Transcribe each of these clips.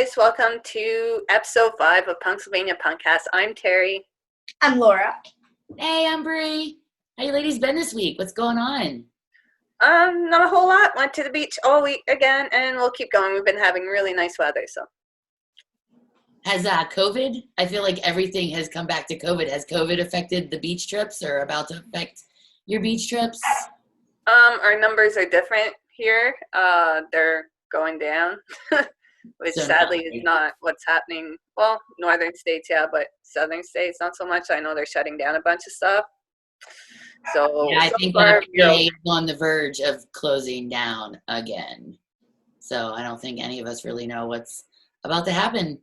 guys, welcome to episode 5 of Punksylvania Punkcast. I'm Terry. I'm Laura. Hey, I'm Bree. How you ladies been this week? What's going on? Not a whole lot. Went to the beach all week again, and we'll keep going. We've been having really nice weather, so. Has COVID? I feel like everything has come back to COVID. Has COVID affected the beach trips or about to affect your beach trips? Our numbers are different here. They're going down, which So sadly is not what's happening. Well, northern states, yeah, but southern states, not so much. I know they're shutting down a bunch of stuff. So yeah, I think PA is on the verge of closing down again. So I don't think any of us really know what's about to happen.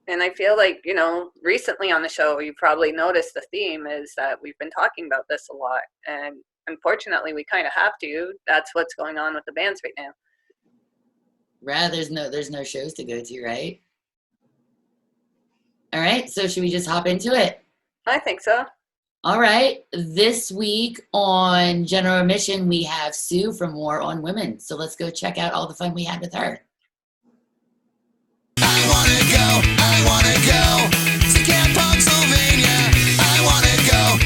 And I feel like, recently on the show, you probably noticed the theme is that we've been talking about this a lot. And unfortunately, we kind of have to. That's what's going on with the bands right now. There's no shows to go to, right? All right, so should we just hop into it? I think so. All right, this week on General Admission, we have Sue from War on Women. So let's go check out all the fun we had with her. I wanna go to Camp Punksylvania. I wanna go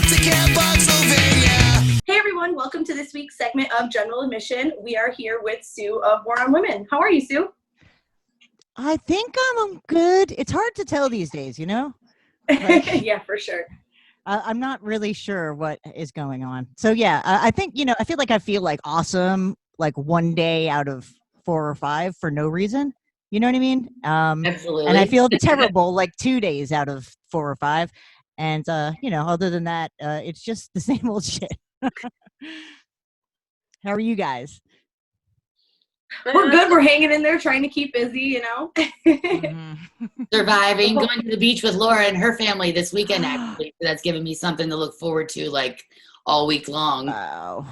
to Camp Punksylvania. Hey everyone, welcome to this week's segment of General Admission. We are here with Sue of War on Women. How are you, Sue? I think I'm good. It's hard to tell these days, Like, yeah, for sure. I'm not really sure what is going on. So yeah, I think, I feel like awesome, like one day out of 4 or 5 for no reason. You know what I mean? Absolutely. And I feel terrible like 2 days out of 4 or 5. And, other than that, it's just the same old shit. How are you guys? We're good. We're hanging in there, trying to keep busy, Mm-hmm. Surviving, going to the beach with Laura and her family this weekend, actually. So that's given me something to look forward to, like, all week long. Wow.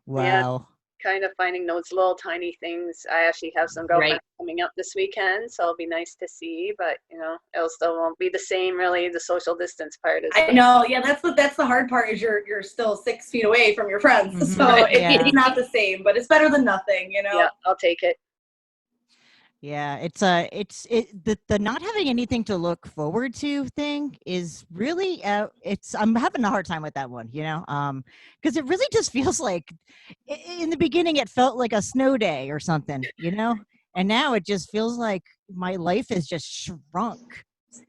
Yeah, kind of finding those little tiny things. I actually have some girlfriends coming up this weekend, so it'll be nice to see, but it still won't be the same, really. The social distance part is. I know, yeah, that's the hard part is you're still 6 feet away from your friends, Mm-hmm. so it's not the same, but it's better than nothing, Yeah, I'll take it. Yeah, the not having anything to look forward to thing is really I'm having a hard time with that one, because it really just feels like in the beginning it felt like a snow day or something, and now it just feels like my life is just shrunk,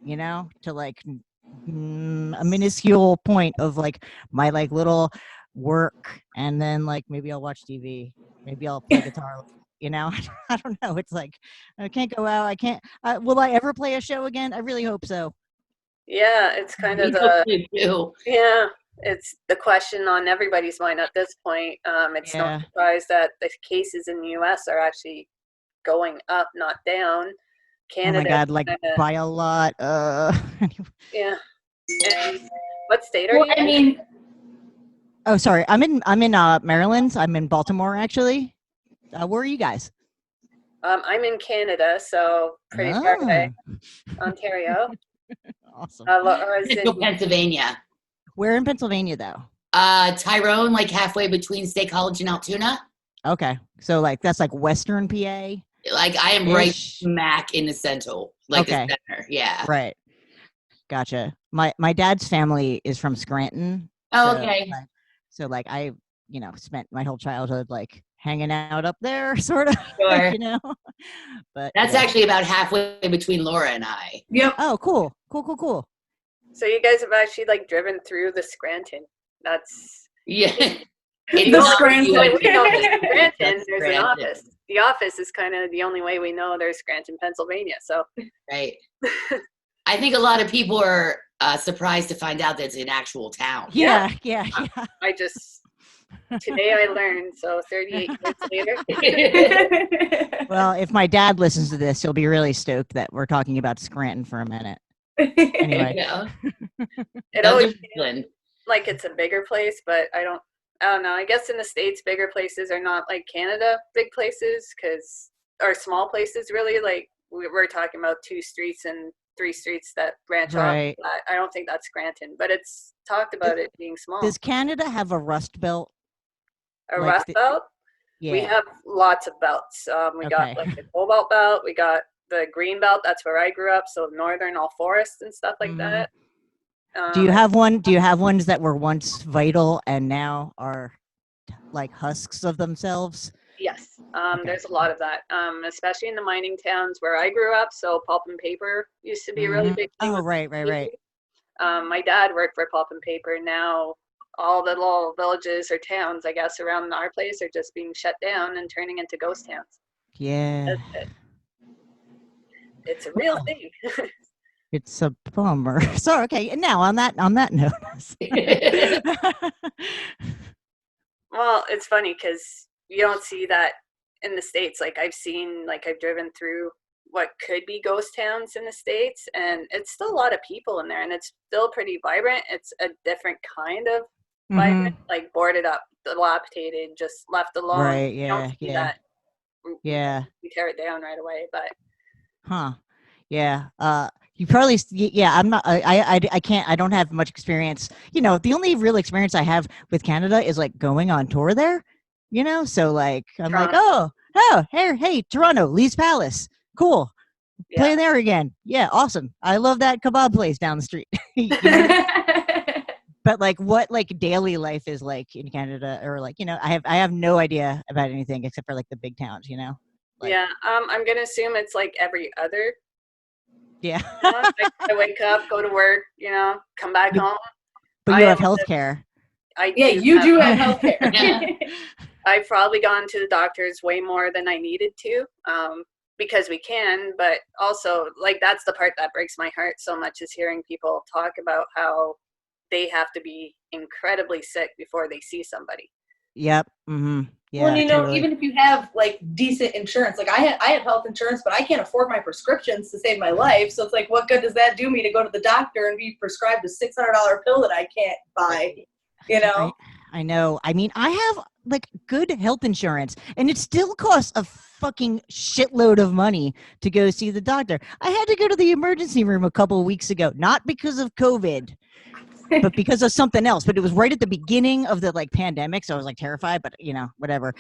to like a minuscule point of like my like little work, and then like maybe I'll watch TV, maybe I'll play guitar. I don't know. It's like, I can't go out. I can't. Will I ever play a show again? I really hope so. Yeah, it's kind of it's the question on everybody's mind at this point. It's no surprise that the cases in the U.S. are actually going up, not down. Canada. Oh my God, like by a lot. Yeah. And what state are you in? Oh, sorry. I'm in Maryland. I'm in Baltimore, actually. Where are you guys? I'm in Canada, so pretty far away. Ontario. Awesome. Laura's in Pennsylvania. Where in Pennsylvania, though? Tyrone, like halfway between State College and Altoona. Okay, so like that's like Western PA. Like I am right smack in the center, like the center. Yeah. Right. Gotcha. My dad's family is from Scranton. Oh, okay. So I spent my whole childhood like hanging out up there, sort of. Sure. But that's actually about halfway between Laura and I. Yep. Oh, cool. So you guys have actually like driven through the Scranton. That's the Scranton. Scranton. There's an office. The office is kind of the only way we know there's Scranton, Pennsylvania. So. Right. I think a lot of people are surprised to find out that it's an actual town. Yeah. Today I learned, so 38 years later. Well, if my dad listens to this, he'll be really stoked that we're talking about Scranton for a minute. Anyway. Yeah. It always feels like it's a bigger place, but I don't know. I guess in the States, bigger places are not like Canada big places, or small places really. Like we're talking about 2 streets and 3 streets that branch off. I don't think that's Scranton, but it's talked about it being small. Does Canada have a rust belt? Rust belt? We have lots of belts. We got like the cobalt belt. We got the green belt. That's where I grew up. So northern, all forest and stuff like that. Do you have ones that were once vital and now are like husks of themselves? Yes. There's a lot of that, especially in the mining towns where I grew up. So pulp and paper used to be a really big thing. Oh, right. My dad worked for pulp and paper. Now all the little villages or towns, I guess, around our place are just being shut down and turning into ghost towns. Yeah. It's a real thing. It's a bummer. So, okay. And now on that note. Well, it's funny because you don't see that in the States. Like I've driven through what could be ghost towns in the States, and it's still a lot of people in there, and it's still pretty vibrant. It's a different kind of vibrant, like boarded up, dilapidated, just left alone. Right, You don't see that. Yeah. You tear it down right away, but. Yeah. You probably, I'm not, I can't, I don't have much experience. You know, the only real experience I have with Canada is like going on tour there, you know? So like, I'm Toronto. like, hey, Toronto, Lee's Palace. Cool. Yeah. Play there again. Yeah. Awesome. I love that kebab place down the street. You know what I mean? But like what like daily life is like in Canada, or like, you know, I have no idea about anything except for like the big towns, you know? Like, yeah. I'm going to assume it's like every other. Yeah. I wake up, go to work, you know, come back home. But you have healthcare. You do have healthcare. Yeah. I've probably gone to the doctors way more than I needed to, because we can, but also like that's the part that breaks my heart so much, is hearing people talk about how they have to be incredibly sick before they see somebody. Yep. Mm-hmm. Yeah. Well, you know, totally. even if you have like decent insurance, like I have health insurance, but I can't afford my prescriptions to save my life. So it's like, what good does that do me to go to the doctor and be prescribed a $600 pill that I can't buy? You know? I know. I mean, I have like good health insurance, and it still costs a fucking shitload of money to go see the doctor. I had to go to the emergency room a couple of weeks ago, not because of COVID, but because of something else. But it was right at the beginning of the like pandemic, so I was like terrified. But you know, whatever.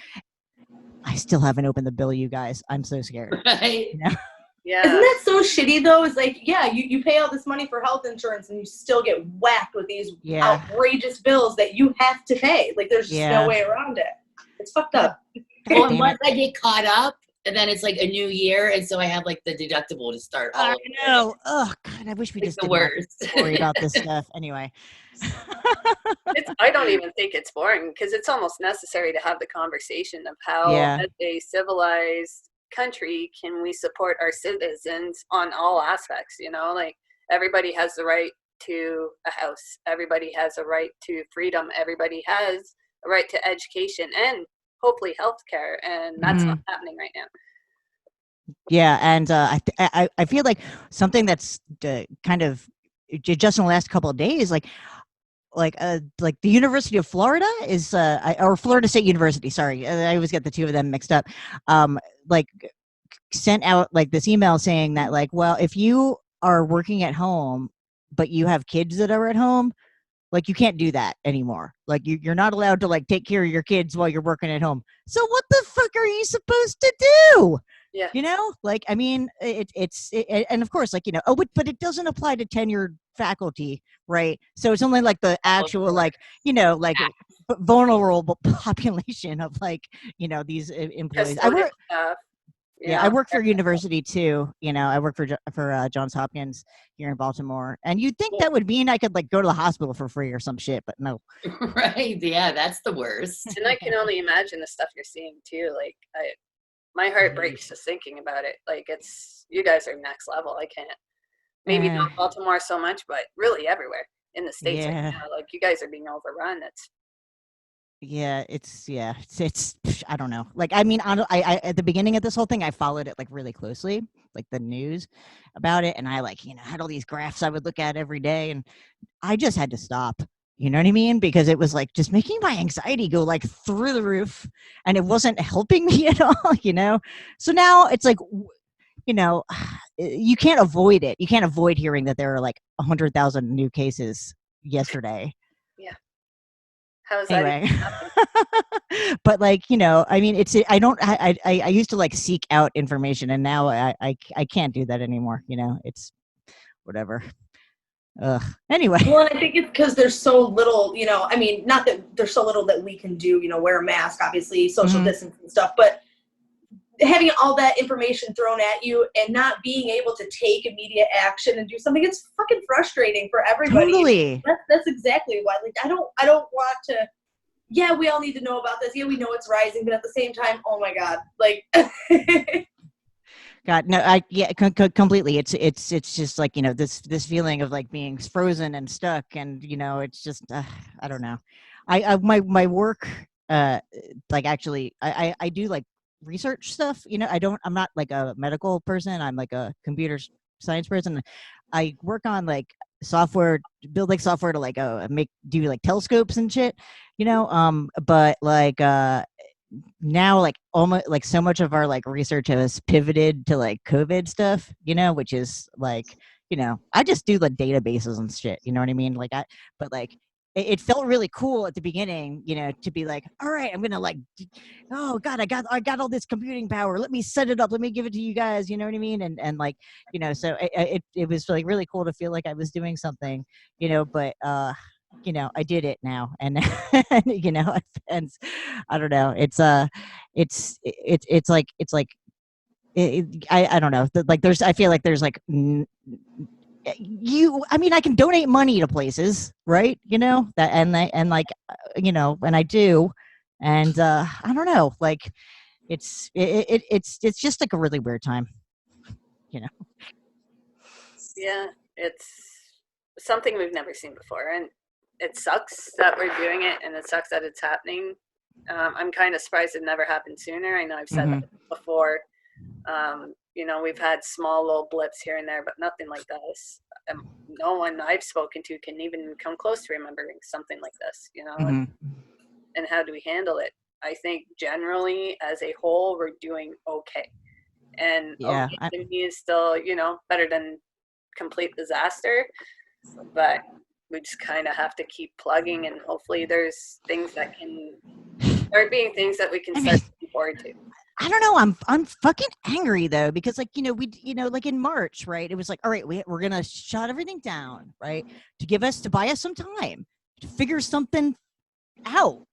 I still haven't opened the bill, you guys. I'm so scared. Right. You know? Yeah. Isn't that so shitty though? It's like, yeah, you pay all this money for health insurance and you still get whacked with these outrageous bills that you have to pay. Like there's just no way around it. It's fucked up. Well, and once I get caught up, and then it's like a new year, and so I have like the deductible to start all over. I know. Oh God, I wish we just didn't have to worry about this stuff. Anyway. I don't even think it's boring, because it's almost necessary to have the conversation of how, as a civilized country, can we support our citizens on all aspects. You know, like everybody has the right to a house, everybody has a right to freedom, everybody has a right to education and hopefully healthcare, and that's not happening right now. Yeah, and I feel like something that's kind of just in the last couple of days, like the University of Florida is or Florida State University. Sorry, I always get the two of them mixed up. Like sent out like this email saying that like, well, if you are working at home but you have kids that are at home, like you can't do that anymore. Like you're not allowed to like take care of your kids while you're working at home. So what the fuck are you supposed to do? Yeah. You know, like, I mean, it's and of course, like, you know, but it doesn't apply to tenured faculty, right? So it's only like the actual, like, you know, like vulnerable population of like, you know, these employees. I work for a university too. You know, I work for Johns Hopkins here in Baltimore, and you'd think that would mean I could like go to the hospital for free or some shit, but no. Right? Yeah, that's the worst. And I can only imagine the stuff you're seeing too. Like, my heart breaks just thinking about it. Like, you guys are next level. I can't. Maybe not Baltimore so much, but really everywhere in the States right now. Like, you guys are being overrun. It's I don't know. Like, I mean, I at the beginning of this whole thing, I followed it like really closely, like the news about it, and I like, you know, had all these graphs I would look at every day, and I just had to stop. You know what I mean? Because it was like just making my anxiety go like through the roof, and it wasn't helping me at all, you know? So now it's like, you know, you can't avoid it. You can't avoid hearing that there are like 100,000 new cases yesterday. Yeah. How's that? Anyway, but like, you know, I mean, I used to like seek out information, and now I can't do that anymore. You know, it's whatever. Anyway. Well, and I think it's because there's so little, you know, I mean, not that there's so little that we can do, you know, wear a mask, obviously, social distance and stuff, but having all that information thrown at you and not being able to take immediate action and do something, it's fucking frustrating for everybody. Totally. That's exactly why. Like, I don't want to. Yeah, we all need to know about this. Yeah, we know it's rising, but at the same time, oh my God, like. God, no, completely. It's just like, you know, this feeling of like being frozen and stuck, and you know, it's just I don't know. My work, like actually, I do like research stuff. You know, I'm not like a medical person. I'm like a computer science person. I work on like software, build like software to like do like telescopes and shit. You know, but like now like almost like so much of our like research has pivoted to like COVID stuff, you know, which is like, you know, I just do like databases and shit, you know what I mean? Like but like it felt really cool at the beginning, you know, to be like, all right, I'm gonna like, oh God, I got all this computing power. Let me set it up. Let me give it to you guys. You know what I mean? And like, you know, so it was like really cool to feel like I was doing something, you know, but you know, I did it now, and you know, and I don't know. It's like I don't know. Like I feel like there's like I mean, I can donate money to places, right? You know that, and like, you know, and I do, and I don't know. Like, it's just like a really weird time, you know. Yeah, it's something we've never seen before, and it sucks that we're doing it, and it sucks that it's happening. I'm kind of surprised it never happened sooner. I know I've said that before. You know, we've had small little blips here and there, but nothing like this. No one I've spoken to can even come close to remembering something like this, you know. And how do we handle it? I think generally, as a whole, we're doing okay. And yeah, okay to me is still, you know, better than complete disaster. But we just kind of have to keep plugging, and hopefully there's things that can start being things that we can start looking forward to. I don't know. I'm fucking angry though, because like, you know, like in March, right? It was like, all right, we're gonna shut everything down, right? To buy us some time to figure something out,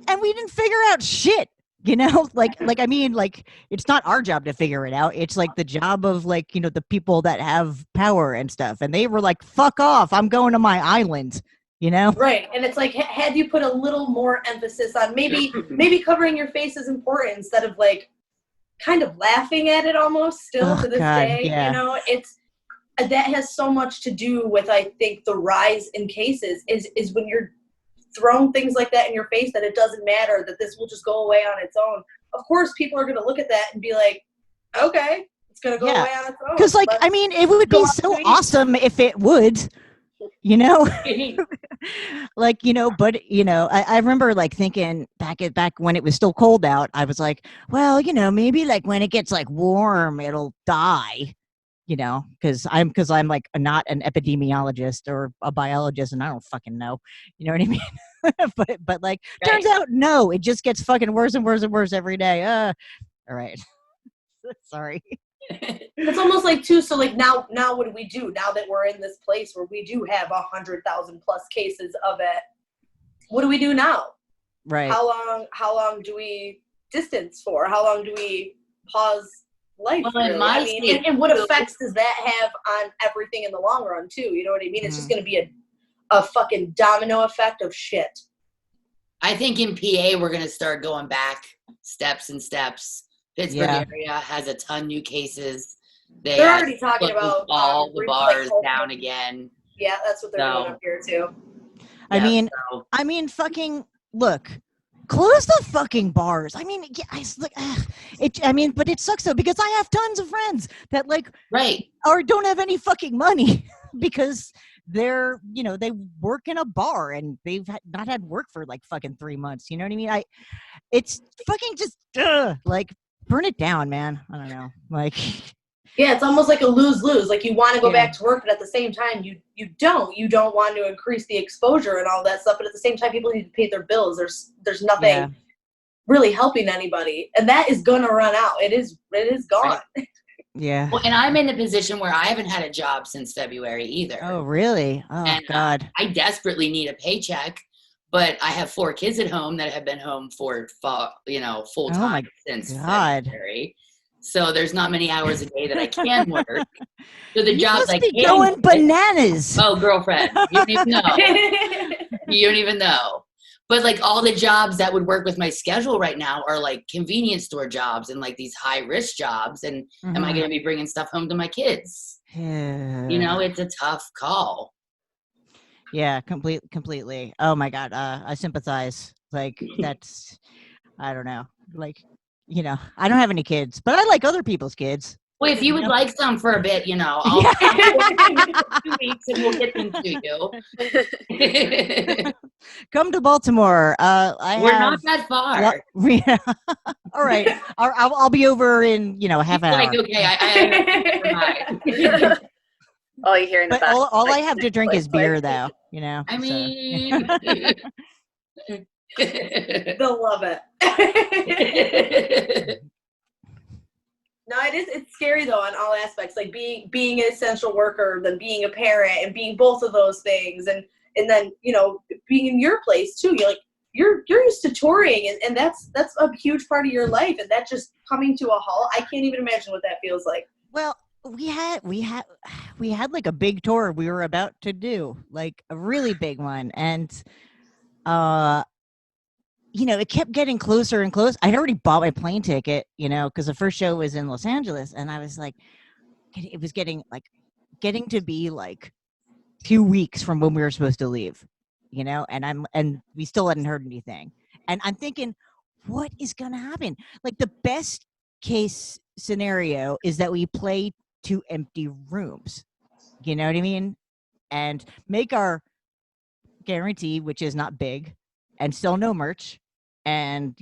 and we didn't figure out shit. You know, like I mean, like it's not our job to figure it out. It's like the job of like, you know, the people that have power and stuff, and they were like, "Fuck off! I'm going to my island." You know, right? And it's like, had you put a little more emphasis on maybe covering your face is important instead of like kind of laughing at it almost still to this day. Yeah. You know, that has so much to do with, I think, the rise in cases is when you're thrown things like that in your face, that it doesn't matter, that this will just go away on its own. Of course, people are going to look at that and be like, okay, it's going to go away on its own. Because, like, I mean, it would be so awesome if it would, you know? Like, you know, but, you know, I remember, like, thinking back when it was still cold out, I was like, well, you know, maybe, like, when it gets, like, warm, it'll die. You know, because I'm like not an epidemiologist or a biologist, and I don't fucking know. You know what I mean? but like, turns out no, it just gets fucking worse and worse and worse every day. All right, sorry. It's almost like too. So like now what do we do now that we're in this place where we do have 100,000 plus cases of it? What do we do now? Right. How long do we distance for? How long do we pause life? Well, really? I mean, and what effects does that have on everything in the long run too? You know what I mean? It's just going to be a fucking domino effect of shit. I think in PA we're going to start going back steps and steps. Pittsburgh area has a ton new cases. They're already talking about all the bars down again. Yeah, that's what they're doing up here too. I mean, fucking look. Close the fucking bars. I mean, but it sucks though, because I have tons of friends that like or don't have any fucking money because they're, you know, they work in a bar and they've not had work for like fucking 3 months. You know what I mean? It's fucking just like burn it down, man. I don't know. Like Yeah, it's almost like a lose-lose. Like you want to go Yeah. back to work, but at the same time, you don't. You don't want to increase the exposure and all that stuff. But at the same time, people need to pay their bills. There's nothing really helping anybody, and that is gonna run out. It is gone. Right. Yeah. Well, and I'm in a position where I haven't had a job since February either. Oh, really? Oh, and, God. I desperately need a paycheck, but I have 4 kids at home that have been home for full time since February. So there's not many hours a day that I can work. So the jobs I can going bananas. Oh, girlfriend, you don't even know. You don't even know. But like all the jobs that would work with my schedule right now are like convenience store jobs and like these high risk jobs. And am I going to be bringing stuff home to my kids? Yeah. You know, it's a tough call. Yeah, completely. Oh my God. I sympathize. Like that's, I don't know. Like, you know, I don't have any kids, but I like other people's kids. Well, if you would like some for a bit, you know, I'll 2 weeks and we'll get them to you. Come to Baltimore. We're not that far. All right. I'll be over in, half an hour. Like, okay, I all you hear in the But back. all I have to drink is beer, though. I mean, They'll love it. No, it's scary though on all aspects, like being an essential worker, then being a parent and being both of those things, and then being in your place too. You're used to touring, and that's a huge part of your life, and that just coming to a halt, I can't even imagine what that feels like. Well, we had like a big tour we were about to do, like a really big one, and it kept getting closer and closer. I'd already bought my plane ticket, because the first show was in Los Angeles, and I was like, it was getting to be like 2 weeks from when we were supposed to leave, and we still hadn't heard anything. And I'm thinking, what is going to happen? Like the best case scenario is that we play 2 empty rooms, you know what I mean? And make our guarantee, which is not big, and still no merch, and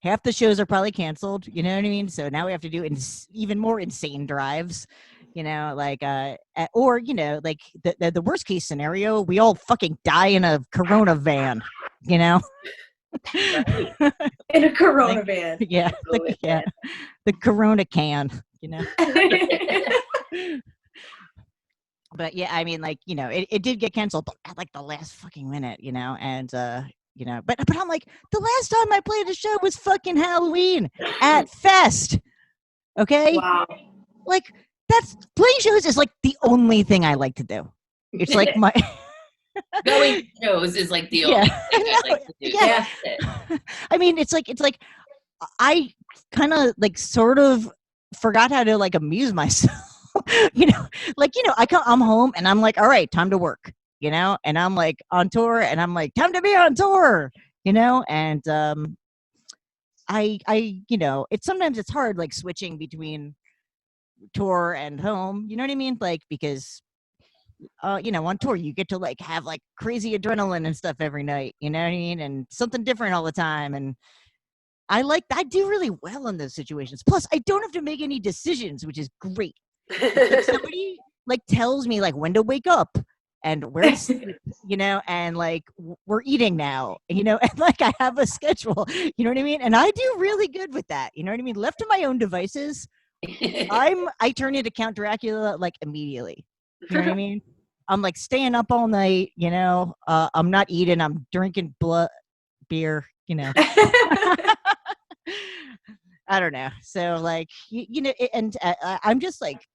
half the shows are probably canceled, you know what I mean? So now we have to do even more insane drives, or like the worst case scenario, we all fucking die in a Corona van, Right. In a Corona van. Yeah, the Corona can, But yeah, I mean, it did get canceled at like the last fucking minute, and but I'm like, the last time I played a show was fucking Halloween at Fest. Okay? Wow. Like that's playing shows is like the only thing I like to do. It's like my going shows is like the only thing I like to do. Yeah. I mean, it's like I kind of like sort of forgot how to like amuse myself. I'm home and I'm like, all right, time to work, and I'm like on tour and I'm like, time to be on tour, and it's sometimes it's hard like switching between tour and home, you know what I mean? Like, because on tour you get to like have like crazy adrenaline and stuff every night, you know what I mean? And something different all the time. And I do really well in those situations. Plus I don't have to make any decisions, which is great. Like somebody like tells me like when to wake up and where to sleep, and like we're eating now, and like I have a schedule, you know what I mean? And I do really good with that, you know what I mean? Left to my own devices, I turn into Count Dracula like immediately, you know what I mean? I'm like staying up all night, I'm not eating, I'm drinking beer, I don't know. So like, I'm just like,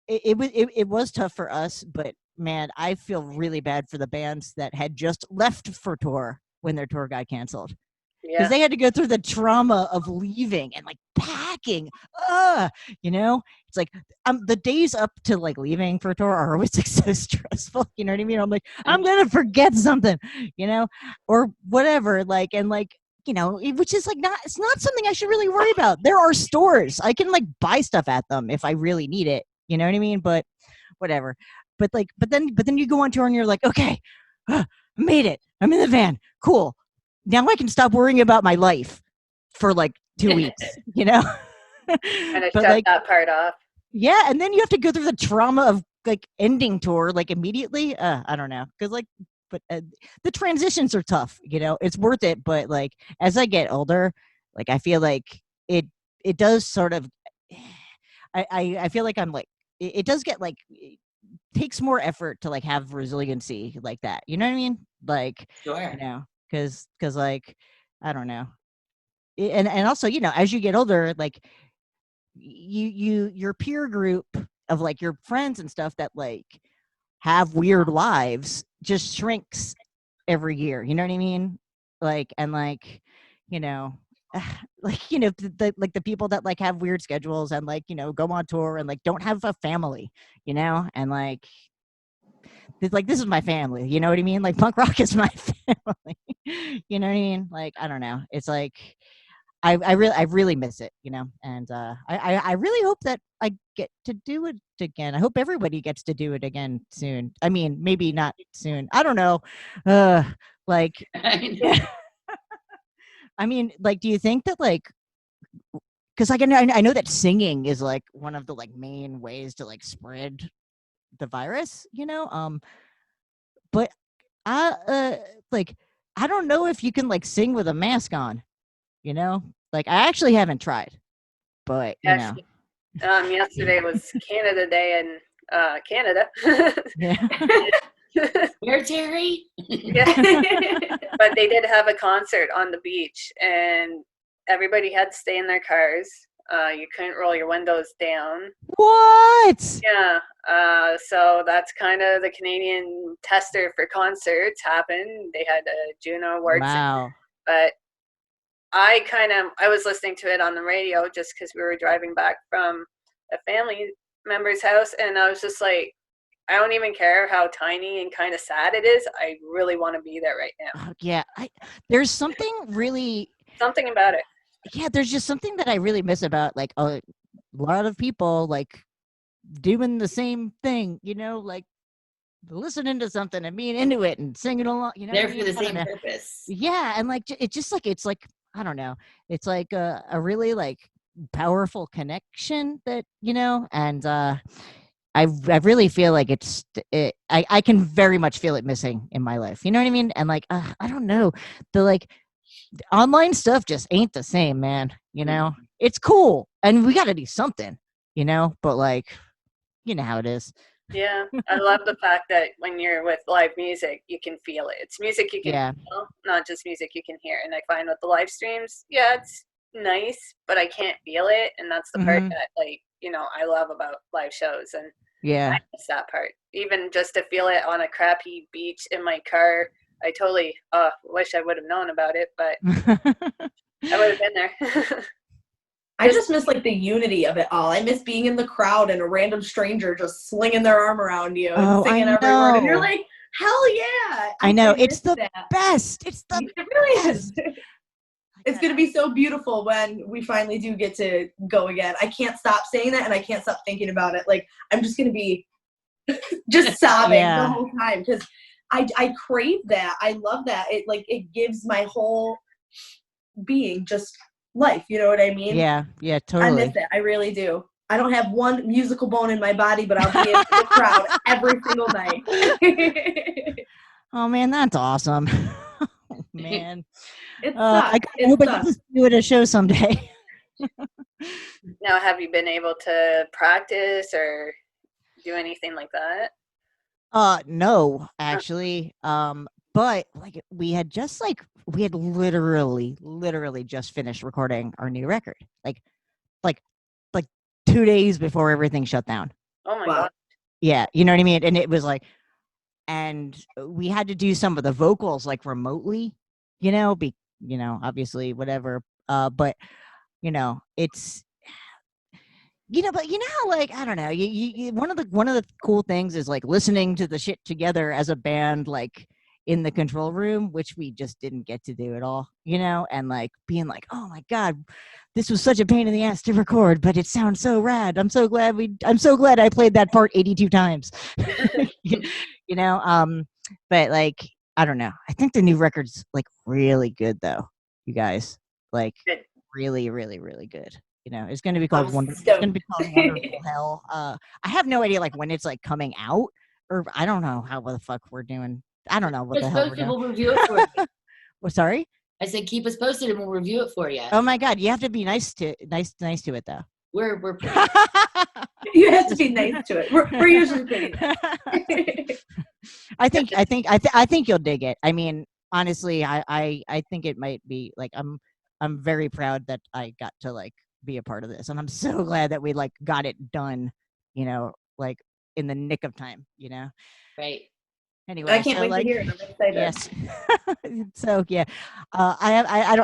it was tough for us, but man, I feel really bad for the bands that had just left for tour when their tour got canceled. Because they had to go through the trauma of leaving and like packing. It's like the days up to like leaving for tour are always like so stressful. You know what I mean? I'm like, I'm gonna forget something, or whatever. Like, and like, which is like it's not something I should really worry about. There are stores I can like buy stuff at them if I really need it. You know what I mean? But whatever. But then you go on tour and you're like, okay, made it. I'm in the van. Cool. Now I can stop worrying about my life for like 2 weeks, And I shut that part off. Yeah, and then you have to go through the trauma of like ending tour like immediately. I don't know, because like, but the transitions are tough. It's worth it, but like as I get older, like I feel like it does sort of. I feel like I'm like it does get like it takes more effort to like have resiliency like that. You know what I mean? Like Sure. because like I don't know, and also as you get older, like your peer group of like your friends and stuff that like have weird lives just shrinks every year. You know what I mean? Like and like you know like the people that like have weird schedules and like go on tour and like don't have a family, and like it's like this is my family. You know what I mean? Like punk rock is my family. You know what I mean? Like I don't know. It's like I really miss it, and I really hope that I get to do it again. I hope everybody gets to do it again soon. I mean, maybe not soon. I don't know. Like, yeah. I mean, like, do you think that like, because like I know that singing is like one of the like main ways to like spread the virus, but like I don't know if you can like sing with a mask on, like I actually haven't tried, but yesterday was Canada Day in Canada. yeah. Where, Terry? Yeah. But they did have a concert on the beach, and everybody had to stay in their cars. You couldn't roll your windows down. What? Yeah. So that's kind of the Canadian tester for concerts happened. They had Juno Awards. Wow. But I was listening to it on the radio just because we were driving back from a family member's house, and I was just like, I don't even care how tiny and kind of sad it is. I really want to be there right now. Yeah, there's something about it. Yeah, there's just something that I really miss about like a lot of people like doing the same thing, like listening to something and being into it and singing along, There for the same purpose. Yeah, and like it's like I don't know, it's like a really like powerful connection that and I really feel like I can very much feel it missing in my life. You know what I mean? And like I don't know, the online stuff just ain't the same, man. It's cool and we got to do something, but like how it is. Yeah, I love the fact that when you're with live music, you can feel it. It's music you can feel, not just music you can hear. And I find with the live streams, yeah, it's nice, but I can't feel it. And that's the part that, like, I love about live shows. And I miss that part. Even just to feel it on a crappy beach in my car, I totally wish I would have known about it, but I would have been there. I just miss like the unity of it all. I miss being in the crowd and a random stranger just slinging their arm around you and singing every word. And you're like, hell yeah. I know. It's the best. It really is. It's going to be so beautiful when we finally do get to go again. I can't stop saying that and I can't stop thinking about it. Like, I'm just going to be just sobbing the whole time because I crave that. I love that. It gives my whole being just life, you know what I mean? Yeah, totally. I miss it. I really do. I don't have one musical bone in my body, but I'll be in the crowd every single night. Oh man, that's awesome. Oh, man, I hope I get to do it at a show someday. Now, have you been able to practice or do anything like that? No, actually. But like we had literally just finished recording our new record. Like 2 days before everything shut down. Oh my God. Yeah, you know what I mean? And it was like, and we had to do some of the vocals like remotely, obviously whatever. But it's but how like I don't know, you one of the cool things is like listening to the shit together as a band, like in the control room, which we just didn't get to do at all, and like being like, oh my God, this was such a pain in the ass to record, but it sounds so rad. I'm so glad I played that part 82 times. But like, I don't know. I think the new record's like really good though, you guys. Like really, really, really good. You know, it's going to be called Wonderful Hell. I have no idea like when it's like coming out, or I don't know how the fuck we're doing. I don't know what the hell we're doing. We'll review it for you. Well, sorry. I said keep us posted and we'll review it for you. Oh my God, you have to be nice to it though. We're pretty. You have to be nice to it. We're usually pretty nice. I think you'll dig it. I mean, honestly, I think it might be like I'm very proud that I got to like be a part of this, and I'm so glad that we like got it done, you know, like in the nick of time, you know. Right. Anyway, I can't wait to hear it. I'm excited. Yes. So yeah, I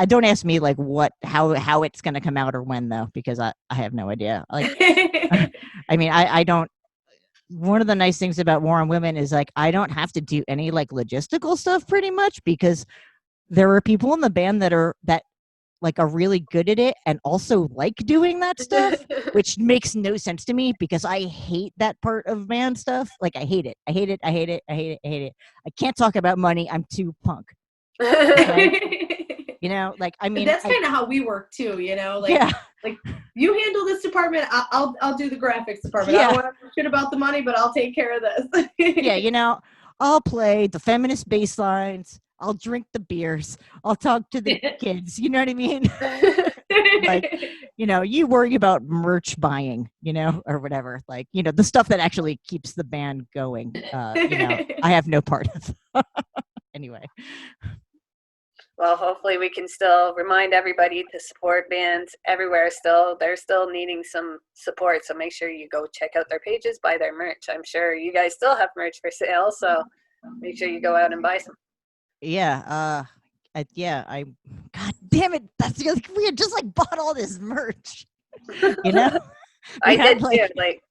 don't ask me like how it's gonna come out or when though, because I have no idea. Like, I mean, I don't. One of the nice things about War on Women is like I don't have to do any like logistical stuff pretty much, because there are people in the band that are really good at it and also like doing that stuff, which makes no sense to me because I hate that part of band stuff. Like I hate it. I can't talk about money. I'm too punk. Okay? You know, like I mean, but that's kind of how we work too. You know, like like you handle this department, I'll do the graphics department. I don't want to shit about the money, but I'll take care of this. Yeah, you know, I'll play the feminist bass lines. I'll drink the beers. I'll talk to the kids. You know what I mean? Like, you know, you worry about merch buying, you know, or whatever. Like, you know, the stuff that actually keeps the band going. You know, I have no part of. Anyway. Well, hopefully we can still remind everybody to support bands everywhere still. They're still needing some support, so make sure you go check out their pages, buy their merch. I'm sure you guys still have merch for sale, so make sure you go out and buy some. Yeah, I God damn it, that's like we had just like bought all this merch. You know? I did too, like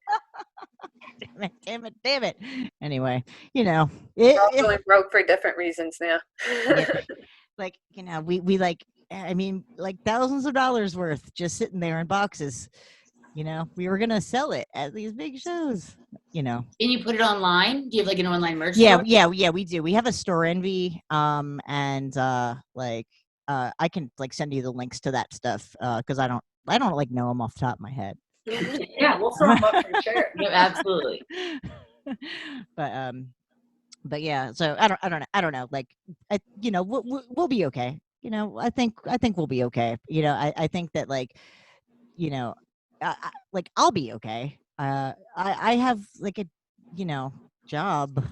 damn it. Anyway, you know, we're all going broke for different reasons now. Yeah. Like, you know, we like, I mean, like thousands of dollars worth just sitting there in boxes. You know, we were gonna sell it at these big shows. You know, Can you put it online? Do you have like an online merch yeah, store? yeah, we do. We have a store Envy, and like, I can like send you the links to that stuff, because I don't like know them off the top of my head. Yeah, we'll throw them up for sure. Yeah, absolutely. But yeah, so I don't know. Like, you know, we'll be okay. You know, I think we'll be okay. You know, I think that like, you know, like I'll be okay. I have like a, you know, job,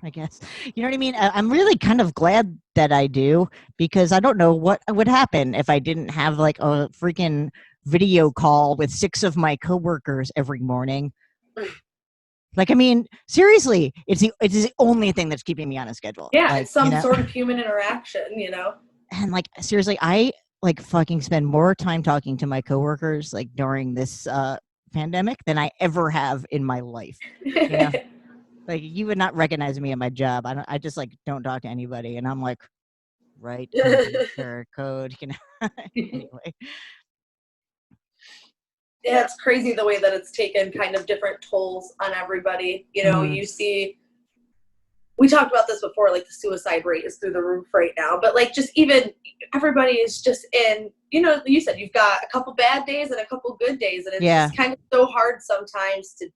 I guess. You know what I mean? I'm really kind of glad that I do, because I don't know what would happen if I didn't have like a freaking video call with 6 of my coworkers every morning. Like, I mean, seriously, it's the only thing that's keeping me on a schedule. Yeah, like, it's some you know? sort of human interaction, you know? And like, seriously, I like fucking spend more time talking to my coworkers like during this pandemic than I ever have in my life. You know? Like, you would not recognize me at my job. I just like don't talk to anybody, and I'm like, right, code, you know. Anyway. Yeah, it's crazy the way that it's taken kind of different tolls on everybody. You know, you see, we talked about this before, like the suicide rate is through the roof right now, but like just even everybody is just in, you know, you said you've got a couple bad days and a couple good days, and it's just kind of so hard sometimes to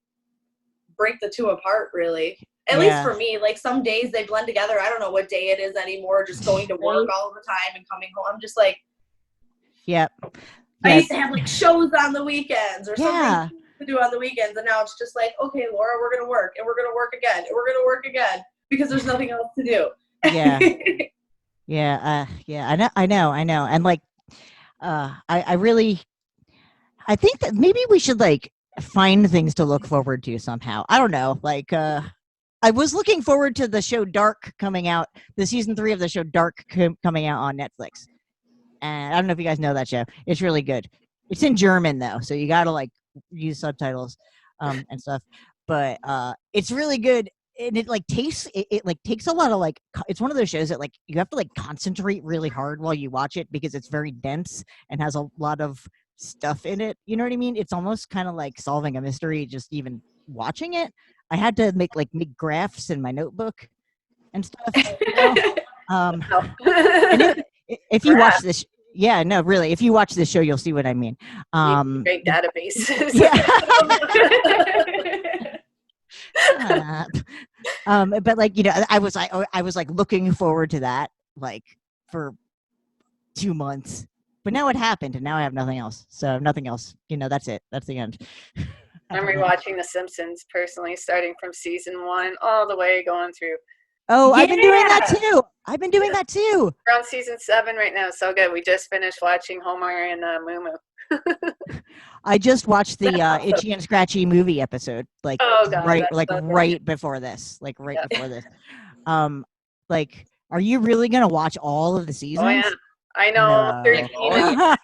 break the two apart, really. At least for me, like some days they blend together. I don't know what day it is anymore, just going to work all the time and coming home. I'm just like, I used to have like shows on the weekends or something to do on the weekends, and now it's just like, okay, Laura, we're gonna work, and we're gonna work again, and we're gonna work again, because there's nothing else to do. I know, and like, I think that maybe we should like find things to look forward to somehow. I don't know, like, I was looking forward to the show Dark coming out, the season 3 of the show Dark coming out on Netflix. And I don't know if you guys know that show. It's really good. It's in German though, so you gotta like use subtitles and stuff. But it's really good, and it like takes a lot of like. It's one of those shows that like you have to like concentrate really hard while you watch it, because it's very dense and has a lot of stuff in it. You know what I mean? It's almost kind of like solving a mystery just even watching it. I had to make graphs in my notebook and stuff. You know? And if you watch this, Yeah, no, really. If you watch this show, you'll see what I mean. Great databases. Yeah. But like, I was like looking forward to that like for 2 months, but now it happened, and now I have nothing else. So nothing else. That's it. That's the end. I'm rewatching The Simpsons personally, starting from season 1 all the way going through. Oh, I've been doing that too. We're on season 7 right now. So good. We just finished watching Homer and Moo Moo. I just watched the Itchy and Scratchy movie episode, like right before this, before this. Like, are you really gonna watch all of the seasons? Oh yeah, I know. No. 13. I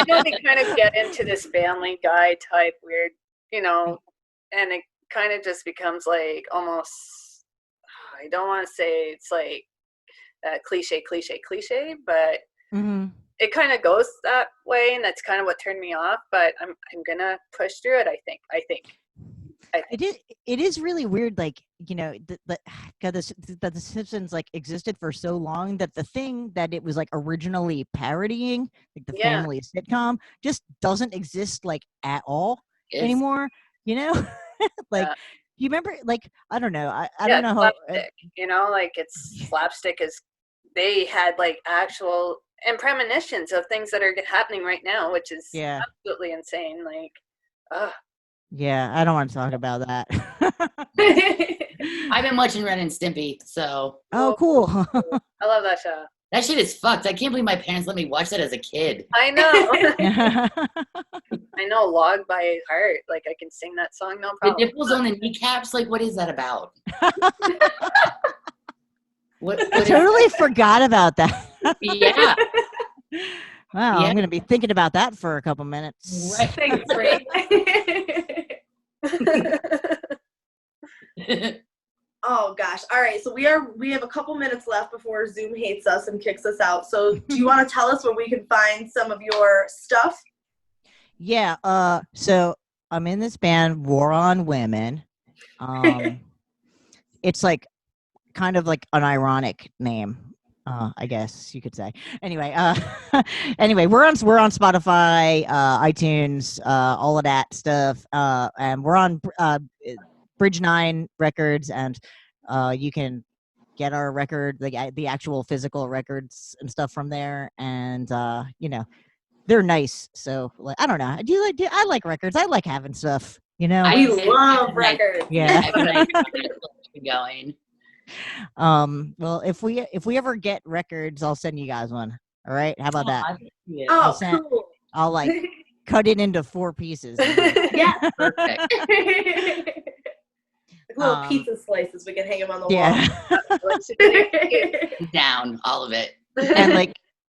know they kind of get into this Family Guy type weird, and it kind of just becomes like almost. I don't want to say it's like cliche, but it kind of goes that way, and that's kind of what turned me off. But I'm gonna push through it. I think. It is really weird, like the Simpsons like existed for so long that the thing that it was like originally parodying, like the family sitcom, just doesn't exist like at all anymore. Like. You remember, like, I don't know. I don't know how. Slapstick, like it's slapstick is. They had like actual and premonitions of things that are happening right now, which is absolutely insane. Like, yeah, I don't want to talk about that. I've been watching Ren and Stimpy, so. Oh, cool. I love that show. That shit is fucked. I can't believe my parents let me watch that as a kid. I know. I know Log by heart. Like, I can sing that song, no problem. The nipples on the kneecaps, like, what is that about? I totally forgot about that. Yeah. Wow, I'm going to be thinking about that for a couple minutes. Right. Thanks, Ray. Oh gosh. All right. So we have a couple minutes left before Zoom hates us and kicks us out. So do you want to tell us where we can find some of your stuff? Yeah. So I'm in this band, War on Women. It's like kind of like an ironic name. I guess you could say. Anyway, we're on Spotify, iTunes, all of that stuff, and we're on Bridge 9 Records, and you can get our record, the actual physical records and stuff from there, and they're nice. So like, I don't know. I like records. I like having stuff. We love records. Yeah. Going. Well, if we ever get records, I'll send you guys one. All right, how about that? Cool. I'll like cut it into 4 pieces. Yeah, Perfect. Like little pizza slices. We can hang them on the wall. Down all of it.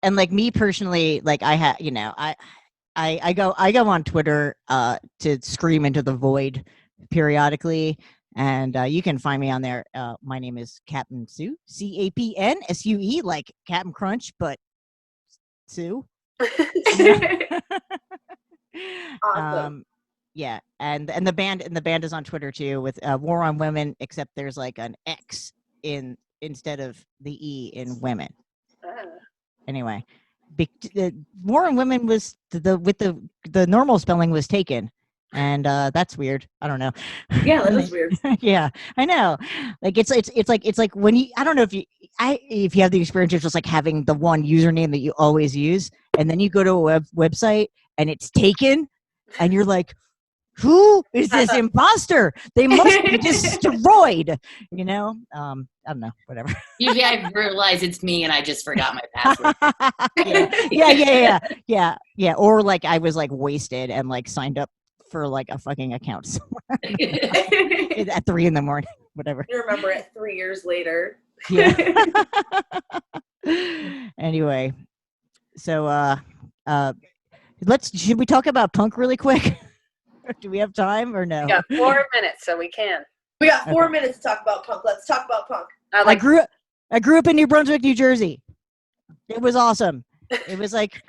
and like me personally, like I go on Twitter to scream into the void periodically. And you can find me on there. My name is Captain Sue, CapnSue, like Captain Crunch, but Sue. Awesome. Yeah, and the band is on Twitter too with War on Women, except there's like an X instead of the E in women. Anyway, War on Women was the normal spelling was taken. And that's weird. I don't know. Yeah, that is weird. Yeah, I know. Like it's like when you, I don't know if you have the experience of just like having the one username that you always use, and then you go to a website and it's taken, and you're like, who is this imposter? They must be destroyed. I don't know. Whatever. Usually I realize it's me and I just forgot my password. Yeah. Or like I was like wasted and like signed up for like a fucking account somewhere at 3 a.m, whatever. You remember it 3 years later. Yeah. Anyway, so should we talk about punk really quick? Do we have time or no? We got 4 minutes, so we can. We got 4 minutes to talk about punk. Let's talk about punk. I grew up in New Brunswick, New Jersey. It was awesome. It was like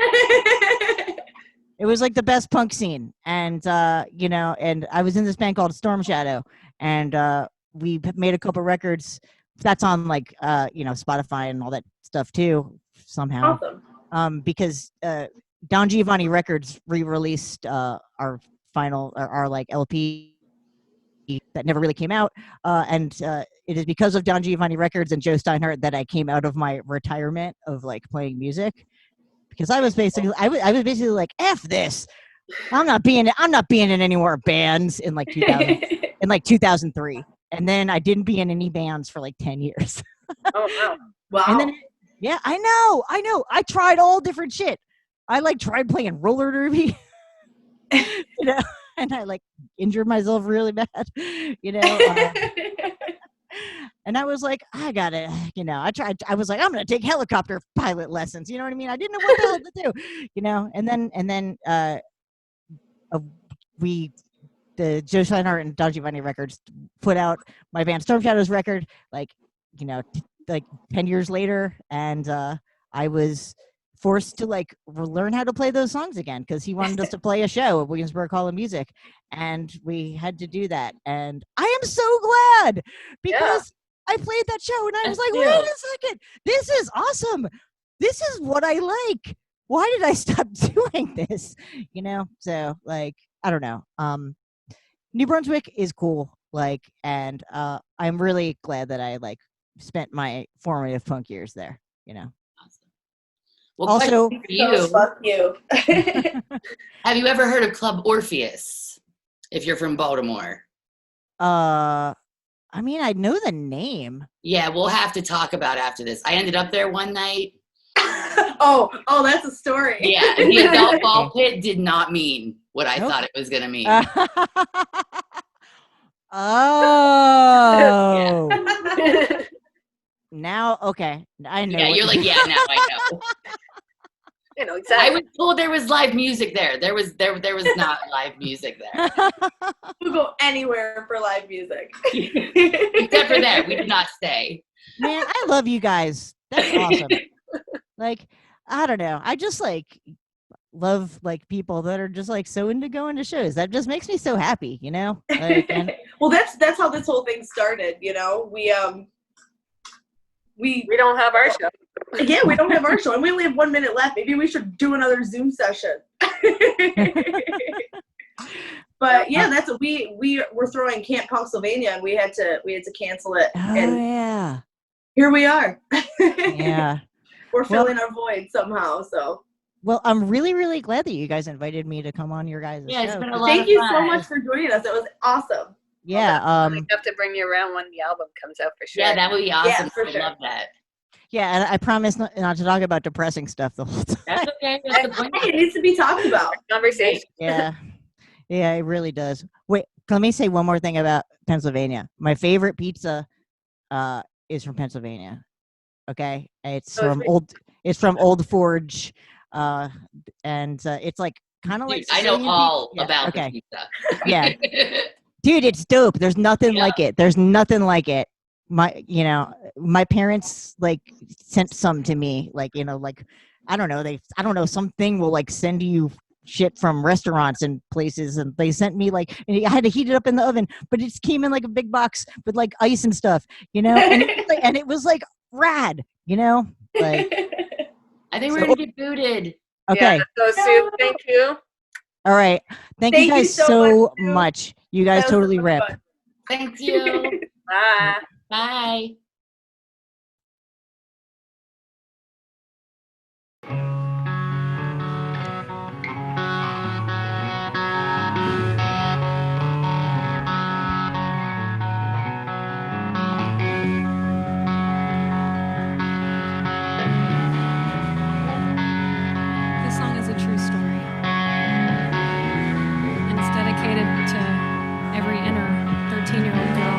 it was like the best punk scene, and and I was in this band called Storm Shadow, and we made a couple records. That's on like Spotify and all that stuff too somehow. Awesome. because Don Giovanni Records re-released our final, our like LP that never really came out, and it is because of Don Giovanni Records and Joe Steinhardt that I came out of my retirement of like playing music, because I was basically like, F this, I'm not being in any more bands in like 2000 in like 2003, and then I didn't be in any bands for like 10 years. Oh Wow. And then yeah, I know I tried all different shit. I like tried playing roller derby. And I like injured myself really bad, and I was like, I gotta, I was like, I'm gonna take helicopter pilot lessons. You know what I mean? I didn't know what the hell to do, and then the Joe Steinhardt and Don Giovanni Records put out my band Storm Shadows record, like, like 10 years later, and I was forced to like learn how to play those songs again, because he wanted us to play a show at Williamsburg Hall of Music, and we had to do that. And I am so glad, because I played that show and I was like, wait a second, this is awesome. This is what I like. Why did I stop doing this? So like, I don't know. New Brunswick is cool. Like, and I'm really glad that I like spent my formative punk years there, Well, also, for you, So fuck you. have you ever heard of Club Orpheus? If you're from Baltimore. I mean, I know the name. Yeah, we'll have to talk about after this. I ended up there one night. Oh, that's a story. Yeah, the adult ball pit did not mean what I thought it was going to mean. Oh. Now, okay. I know. Yeah, you're like, yeah, now I know. Exactly. I was told there was live music there. There was not live music there. We'll go anywhere for live music. Except for there. We did not stay. Man, I love you guys. That's awesome. Like, I don't know. I just like love like people that are just like so into going to shows. That just makes me so happy, Like, and well, that's how this whole thing started. We don't have our show. Yeah, we don't have our show, and we only have 1 minute left. Maybe we should do another Zoom session. But yeah, that's what we're throwing Camp Punksylvania, and we had to cancel it. oh And yeah, here we are. yeah. We're filling our void somehow. So Well, I'm really, really glad that you guys invited me to come on your guys' Yeah, show. it's been a lot thank of you fun. so much for joining us. It was awesome. Yeah, I have to bring you around when the album comes out for sure. Yeah, that would be awesome. Yeah, for I sure. love that. yeah, and I promise not to talk about depressing stuff the whole time. That's okay. That's the point. Hey, it needs to be talked about. Conversation. Yeah, yeah, it really does. Wait, let me say one more thing about Pennsylvania. My favorite pizza is from Pennsylvania. Okay, it's from Old Forge, and it's like kind of like I know Sicilian all pizza. about okay. the pizza. Yeah. Dude, it's dope. There's nothing like it. There's nothing like it. My parents like sent some to me, like, like, I don't know, something will like send you shit from restaurants and places, and they sent me like, and I had to heat it up in the oven, but it just came in like a big box with like ice and stuff, and it was like rad, like. I think we're gonna get booted. Okay. Yeah, so Sue, thank you. All right. Thank you guys so much. You guys totally rip. Thank you. Bye. Bye. This song is a true story, and it's dedicated to every inner 13-year-old girl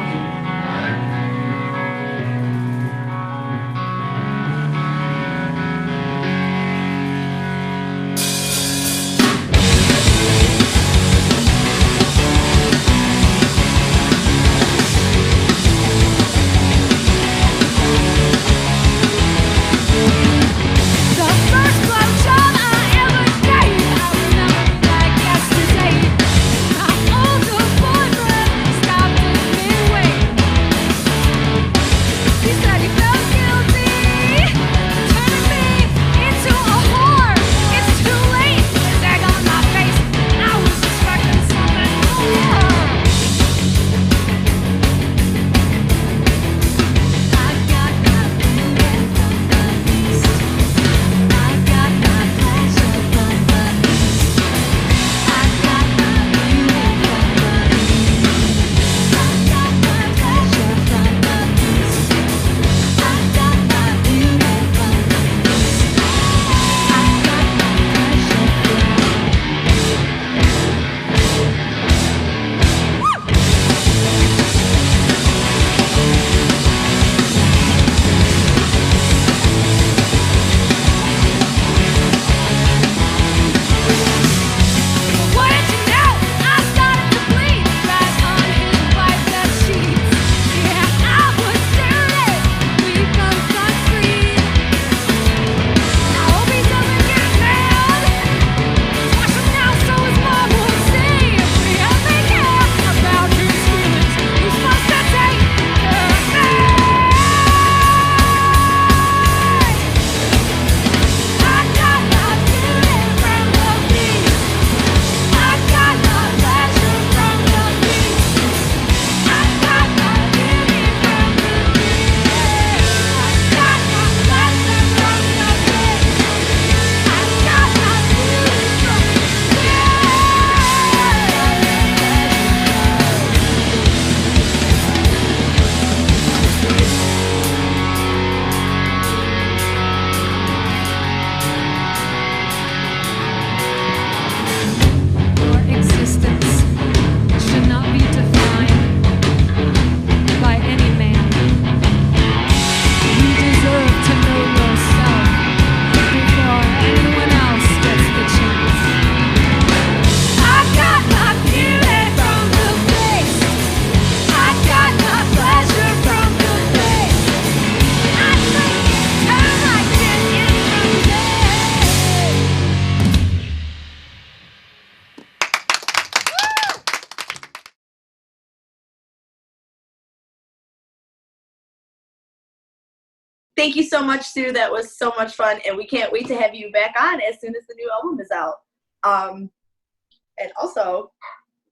Thank you so much, Sue. That was so much fun, and we can't wait to have you back on as soon as the new album is out. And also,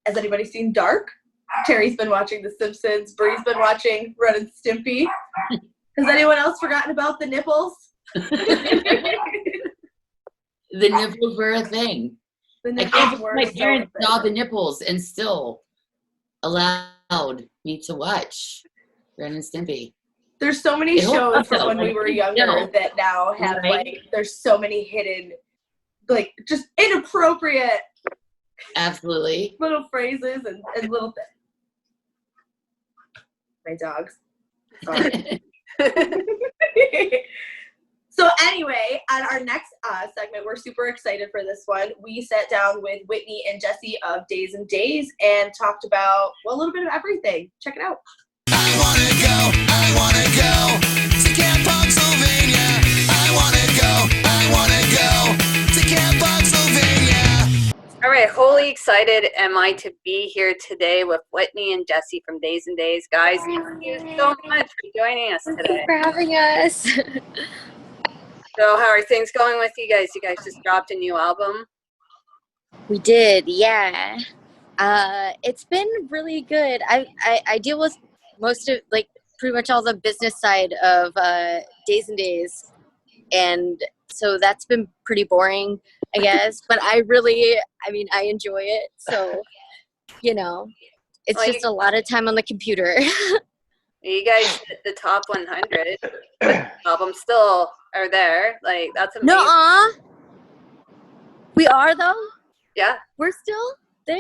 has anybody seen Dark? Terry's been watching The Simpsons. Bree's been watching Ren and Stimpy. Has anyone else forgotten about the nipples? The nipples were a thing. The I nipples can't believe were my so parents big. saw the nipples and still allowed me to watch Ren and Stimpy. There's so many It holds shows up, from though. when we Like, were it's younger still- that now have Right? like, there's so many hidden, like, just inappropriate Absolutely. little phrases and little things. My dogs. Sorry. So anyway, on our next segment, we're super excited for this one. We sat down with Whitney and Jennie of Daze and Daze and talked about, well, a little bit of everything. Check it out. I wanna go to Camp Punksylvania. I wanna go to Camp Punksylvania. All right, wholly excited am I to be here today with Whitney and Jennie from Daze and Daze. Guys, thank you so much for joining us today. for having us. So how are things going with you guys? You guys just dropped a new album. We did, yeah. It's been really good. I deal with most of, like, pretty much all the business side of Daze and Daze, and so that's been pretty boring, I guess. But I enjoy it. So, it's Well, just a lot of time on the computer. You guys hit the top 100. Albums still are there. Like, that's amazing. Nuh-uh. We are, though. Yeah. We're still there.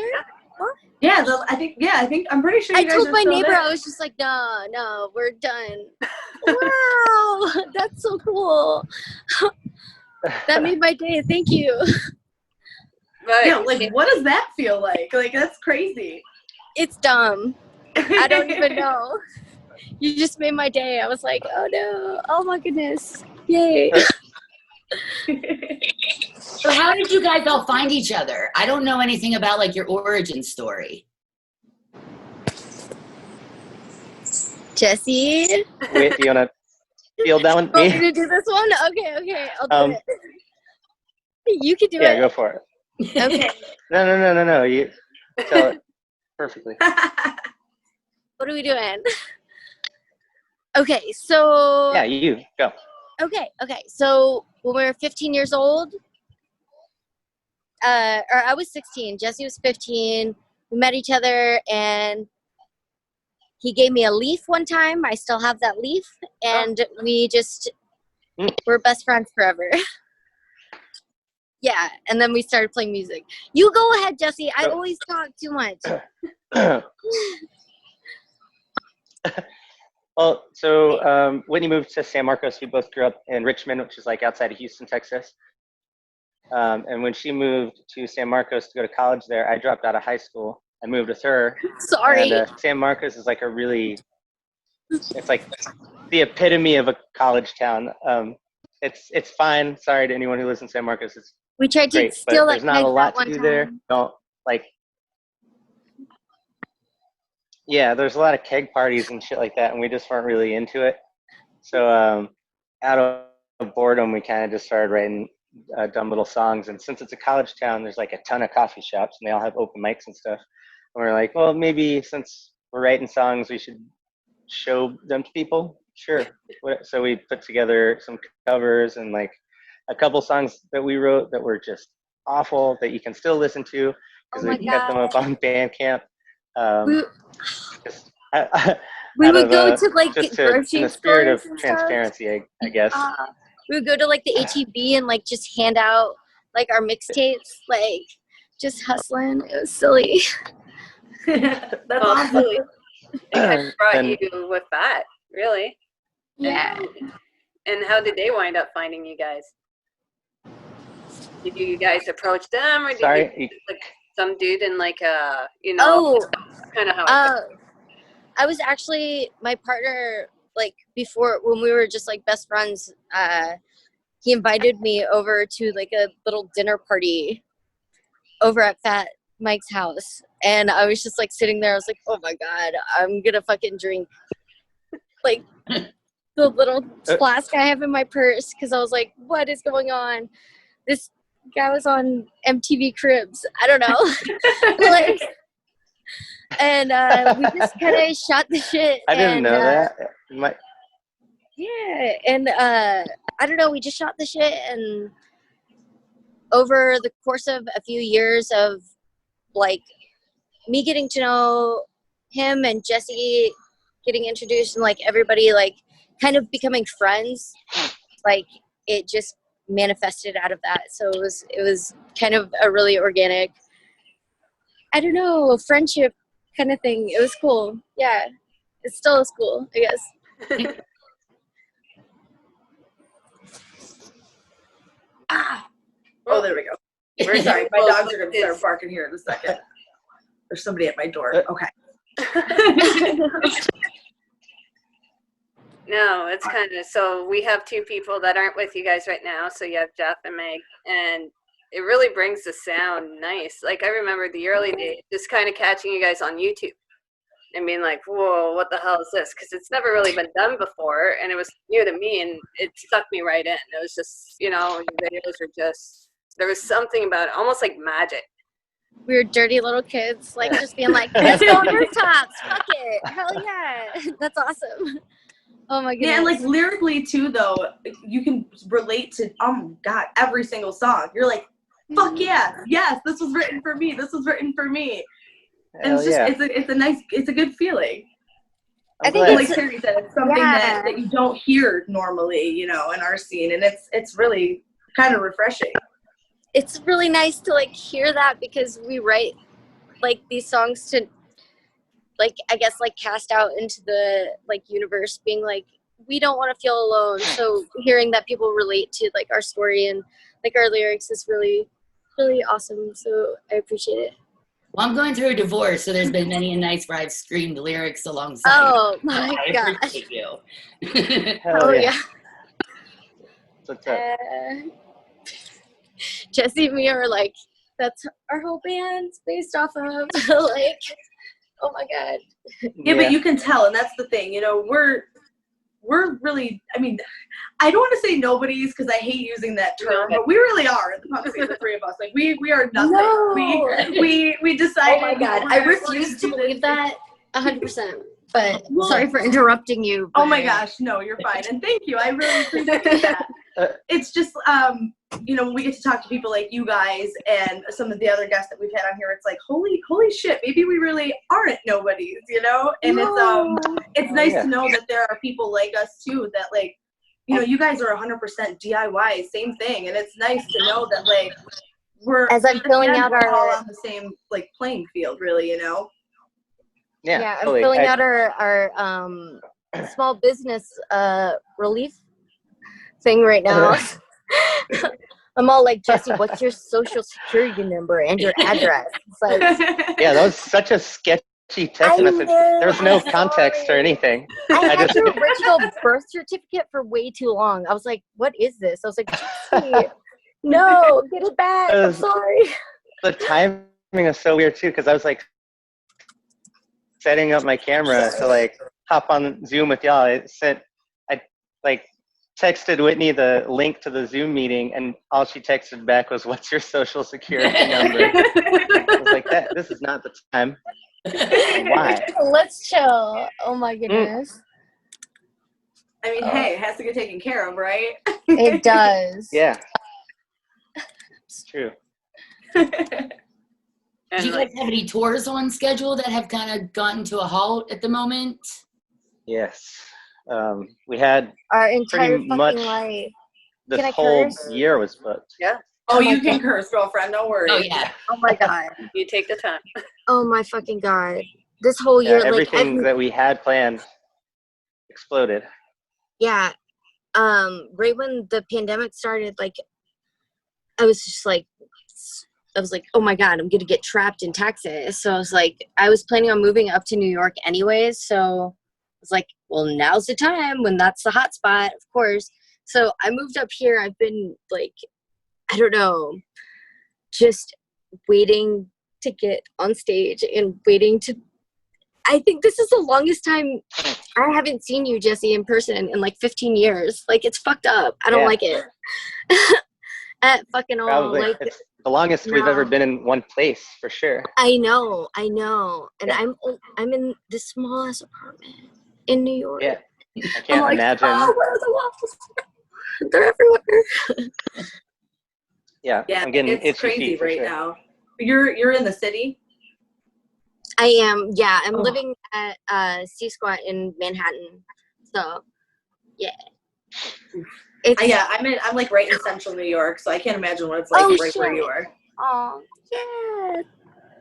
Yeah, I think I'm pretty sure you I guys told are my still neighbor, there. I was just like, no, we're done. Wow, that's so cool. That made my day. Thank you. But Yeah, like, what does that feel like? Like, that's crazy. It's dumb. I don't even know. You just made my day. I was like, oh no. Oh my goodness. Yay. So how did you guys all find each other? I don't know anything about like your origin story. Jesse, Wait, do you want to field that one? want me Me? to do this one? Okay. I'll do it. You can do Yeah, it. go for it. Okay. No. You tell it perfectly. What are we doing? Okay, so Yeah, you go. Okay. So when we were 15 years old, or I was 16, Jesse was 15. We met each other, and he gave me a leaf one time. I still have that leaf, and we just were best friends forever. Yeah, and then we started playing music. You go ahead, Jesse. I always talk too much. Well, so Whitney moved to San Marcos. We both grew up in Richmond, which is like outside of Houston, Texas. And when she moved to San Marcos to go to college there, I dropped out of high school. I moved with her. Sorry. And San Marcos is like it's like the epitome of a college town. It's fine. Sorry to anyone who lives in San Marcos. It's We tried to great, steal but like there's not a lot to one do time. there. Yeah, there's a lot of keg parties and shit like that, and we just weren't really into it. So out of boredom, we kind of just started writing dumb little songs. And since it's a college town, there's like a ton of coffee shops, and they all have open mics and stuff. And we're like, well, maybe since we're writing songs, we should show them to people. Sure. So we put together some covers and like a couple songs that we wrote that were just awful that you can still listen to because we kept them up on Bandcamp. We would go to like just grocery in the spirit of stores and transparency, I guess. We would go to like the HEB and like just hand out like our mixtapes, like just hustling. It was silly. That's awesome. It kind of brought And- you with that, really. Yeah. And how did they wind up finding you guys? Did you guys approach them, or did Sorry, you like some dude in like a Oh, kind of how? I was actually my partner, like before when we were just like best friends, he invited me over to like a little dinner party over at Fat Mike's house. And I was just like sitting there, I was like, oh my God, I'm gonna fucking drink like the little flask I have in my purse because I was like, what is going on? This guy was on MTV Cribs. I don't know. Like, and we just kind of shot the shit. I didn't know that. Yeah, and I don't know, we just shot the shit, and over the course of a few years of like me getting to know him and Jesse getting introduced and like everybody like kind of becoming friends, like it just manifested out of that. So it was kind of a really organic, I don't know, friendship kind of thing. It was cool. Yeah, it still is cool, I guess. Oh, there we go. We're sorry, my dogs are going to start barking here in a second. There's somebody at my door. Okay. No, it's kind of, so we have two people that aren't with you guys right now. So you have Jeff and Meg, and it really brings the sound nice. Like I remember the early days, just kind of catching you guys on YouTube and being like, whoa, what the hell is this? Because it's never really been done before, and it was new to me, and it sucked me right in. It was just, you know, your videos were just, there was something about it, almost like magic. We were dirty little kids, like just being like, let's go on rooftops, fuck it, hell yeah, that's awesome. Oh my goodness. Yeah, and like lyrically too, though, you can relate to, oh my God, every single song. You're like, fuck yeah, yes, this was written for me. This was written for me. And it's just, it's a good feeling. I think like Terry said, it's something that you don't hear normally, you know, in our scene, and it's really kind of refreshing. It's really nice to like hear that because we write like these songs to like, I guess, like cast out into the like universe, being like, we don't want to feel alone. So hearing that people relate to like our story and like our lyrics is really, really awesome. So I appreciate it. Well, I'm going through a divorce, so there's been many nights where I've screamed lyrics alongside. Oh my God. I appreciate you. Hell yeah. What's up? Jesse and me are like, that's our whole band's based off of. Like, oh my God. Yeah, but you can tell, and that's the thing, you know, we're really, I mean, I don't want to say nobodies because I hate using that term, but we really are in the punk scene, the three of us. Like we are nothing. No. We decided. Oh my God, I refuse to believe that 100%. But sorry for interrupting you. Oh my gosh, no, you're fine, and thank you. I really appreciate that. It's just, you know, when we get to talk to people like you guys and some of the other guests that we've had on here, it's like, holy shit, maybe we really aren't nobodies, you know? And it's nice to know that there are people like us too that like, you know, you guys are 100% DIY, same thing, and it's nice to know that like we're as I'm filling out we're all our on the same like playing field, really, you know? Yeah, I'm filling out our small business relief thing right now. I'm all like, Jesse, what's your social security number and your address? It's like, yeah, that was such a sketchy text message. There was no context or anything. I had your original birth certificate for way too long. I was like, what is this? I was like, Jesse, no, get it back. I'm sorry. The timing is so weird too, because I was like setting up my camera to like hop on Zoom with y'all. I like texted Whitney the link to the Zoom meeting, and all she texted back was, "What's your social security number?" I was like, this is not the time. Why? Let's chill. Oh my goodness. I mean, hey, it has to get taken care of, right? It does. Yeah. It's true. Do you guys have any tours on schedule that have kind of gotten to a halt at the moment? Yes. We had our entire pretty much life. This whole year was booked. Yeah. Oh, you can curse, girlfriend. Don't worry. Oh, yeah. Oh, my God. You take the time. Oh, my fucking God. This whole year, everything that we had planned exploded. Yeah. Right when the pandemic started, like, I was like, oh my God, I'm going to get trapped in Texas. So I was like, I was planning on moving up to New York anyways. So I was like, well, now's the time when that's the hot spot, of course. So I moved up here. I've been like, I don't know, just waiting to get on stage and waiting to I think this is the longest time I haven't seen you, Jesse, in person in like 15 years. Like, it's fucked up. I don't like it. At fucking all. Probably. Like, It's the longest we've ever been in one place, for sure. I know. And I'm in the smallest apartment in New York. Yeah. I can't imagine. Oh, where are the waffles? They're everywhere. Yeah, I'm getting it's crazy right now. You're in the city? I am, yeah. I'm living at C Squat in Manhattan. So, yeah. I'm like right in central New York, so I can't imagine what it's like where you are. Oh, yeah.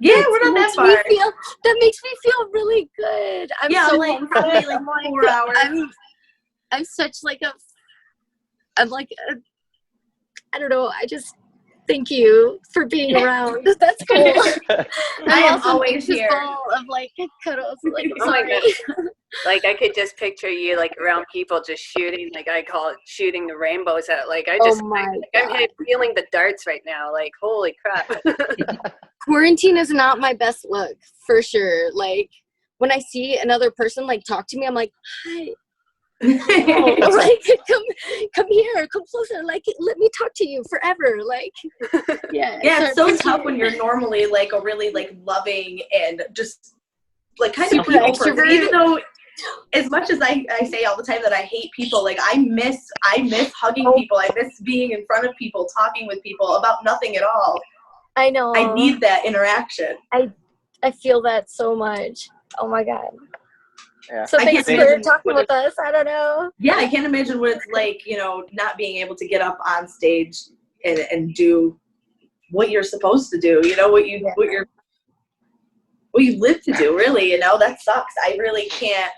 Yeah, we're not that far. That makes me feel really good. I'm so like probably like 4 hours. I'm such like I don't know, I just thank you for being around. That's cool. I am always here. Of like cuddles. Like, oh my God. Like I could just picture you like around people just shooting, like I call it shooting the rainbows out. Like I'm feeling the darts right now. Like holy crap. Quarantine is not my best look for sure. Like when I see another person like talk to me, I'm like, hi. Like come here, come closer, like let me talk to you forever. Like it's so tough when you're normally like a really like loving and just like kind of people person. Even though as much as I say all the time that I hate people, like I miss hugging people. I miss being in front of people, talking with people about nothing at all. I know. I need that interaction. I feel that so much. Oh my God. Yeah. So thanks for talking with us. I don't know. Yeah, I can't imagine what it's like, not being able to get up on stage and do what you're supposed to do. What you live to do. Really, that sucks. I really can't.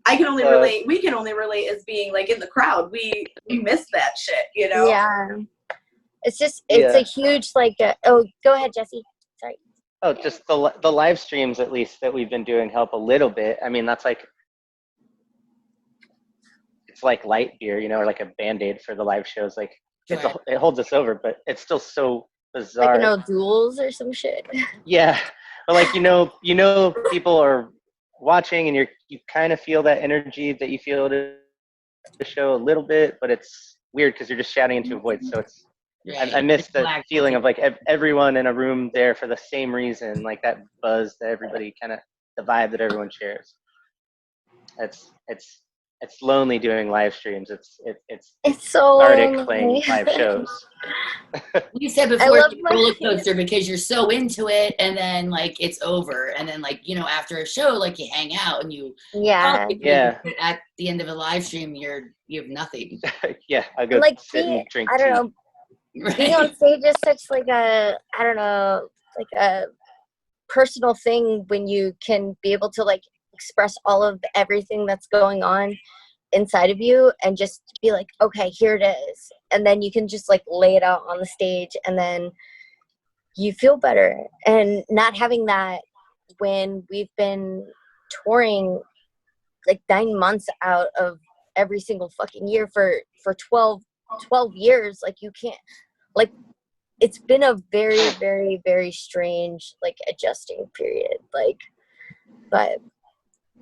I can only relate. We can only relate as being like in the crowd. We miss that shit. Yeah. It's just a huge like. Oh, go ahead, Jesse. Sorry. Oh, just the live streams at least that we've been doing help a little bit. I mean, that's like, it's like light beer, or like a Band-Aid for the live shows. Like it holds us over, but it's still so bizarre. Like duels or some shit. Yeah, but like people are watching, and you kind of feel that energy that you feel to the show a little bit, but it's weird because you're just shouting into a void. So it's. I miss the feeling of like everyone in a room there for the same reason, like that buzz that everybody the vibe that everyone shares. It's lonely doing live streams. It's so cathartic playing live shows. You said before it's a roller coaster because you're so into it, and then like it's over, and then like after a show, like you hang out and you at the end of a live stream, you have nothing. Yeah, I go like sit and drink I don't tea. know. Being on stage is such like a personal thing when you can be able to like express all of everything that's going on inside of you and just be like, okay, here it is. And then you can just like lay it out on the stage and then you feel better. And not having that when we've been touring like 9 months out of every single fucking year for 12 years, like you can't, like it's been a very, very, very strange like adjusting period, like, but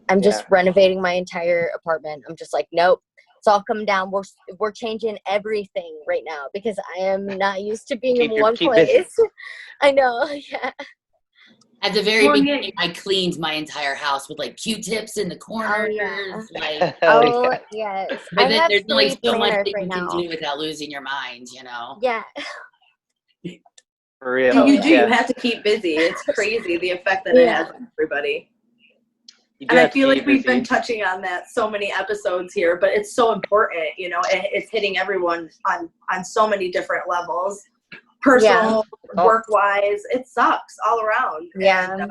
I'm just renovating my entire apartment. I'm just like, nope, it's all coming down. We're changing everything right now because I am not used to being in one place. I know. Yeah. At the very beginning, I cleaned my entire house with like Q-tips in the corners. Like, yes. But then there's only so much that you can do without losing your mind, Yeah. For real. You do. You have to keep busy. It's crazy the effect that it has on everybody. And I feel like we've been touching on that so many episodes here, but it's so important, it's hitting everyone on so many different levels. Personal, work-wise, it sucks all around. Yeah. And,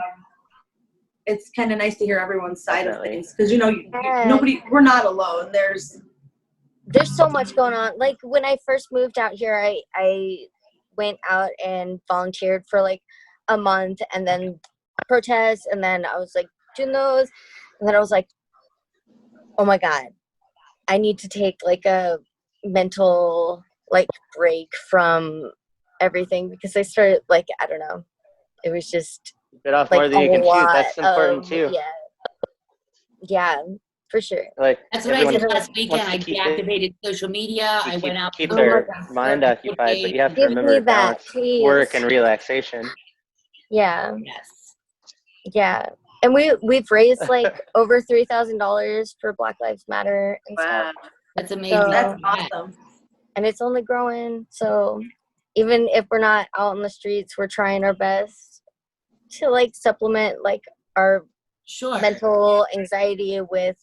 it's kind of nice to hear everyone's side of things because we're not alone. There's so much going on. Like when I first moved out here, I went out and volunteered for like a month and then protest, and then I was like doing those, and then I was like, oh my God, I need to take like a mental like break from everything because I started like, I don't know, it was just bit off like more than you a can chew. lot That's important of too. yeah, for sure. Like That's what I everyone did last weekend. wants to I keep deactivated social media. I went out. keep Oh my their God. mind occupied, but you have to Give remember me to that, balance please. work and relaxation. Yeah, Yes. yeah. And we've raised like over $3,000 for Black Lives Matter and Wow. stuff. That's amazing. So- That's awesome. And it's only growing. So even if we're not out on the streets, we're trying our best to like supplement like our Sure. mental anxiety with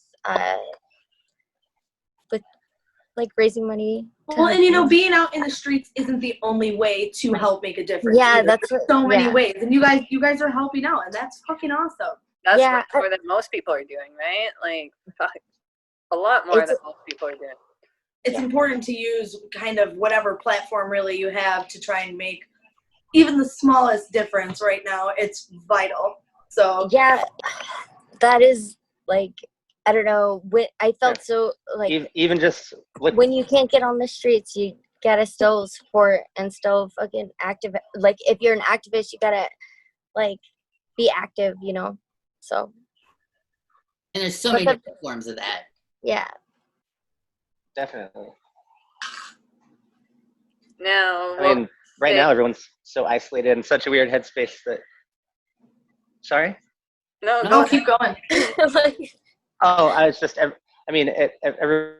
like raising money. to Well, help and you know, people. being out in the streets isn't the only way to help make a difference. Yeah, either. that's There's what- so many yeah. ways, and you guys are helping out, and that's fucking awesome. That's Yeah, much more than most people are doing, right? Like, a lot more It's- than most people are doing. It's important to use kind of whatever platform really you have to try and make even the smallest difference right now. It's vital. So yeah, that is like, I don't know. I felt so like Even just look. when you can't get on the streets, you gotta still support and still fucking active. Like if you're an activist, you gotta like be active, you know. So And there's so But many the- different forms of that. yeah, Definitely. Now, I mean, right now everyone's so isolated in such a weird headspace that. Sorry. no, no, keep going. like, Oh, I was just. I mean, everyone's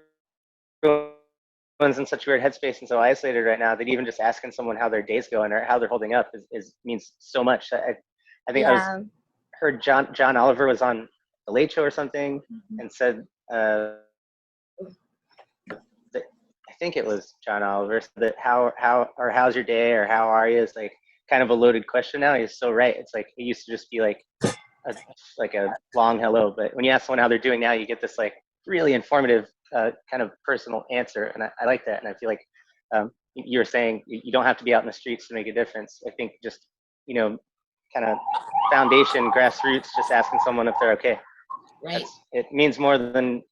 in such a weird headspace and so isolated right now that even just asking someone how their day's going or how they're holding up is means so much. I think yeah, heard John Oliver was on the Late Show or something and said that, I think it was John Oliver, said that how's your day or how are you is like kind of a loaded question now. He's so right. It's like it used to just be like a long hello, but when you ask someone how they're doing now, you get this like really informative kind of personal answer, and I like that. And I feel like you were saying you don't have to be out in the streets to make a difference. I think just kind of foundation, grassroots, just asking someone if they're okay. Right. It means more than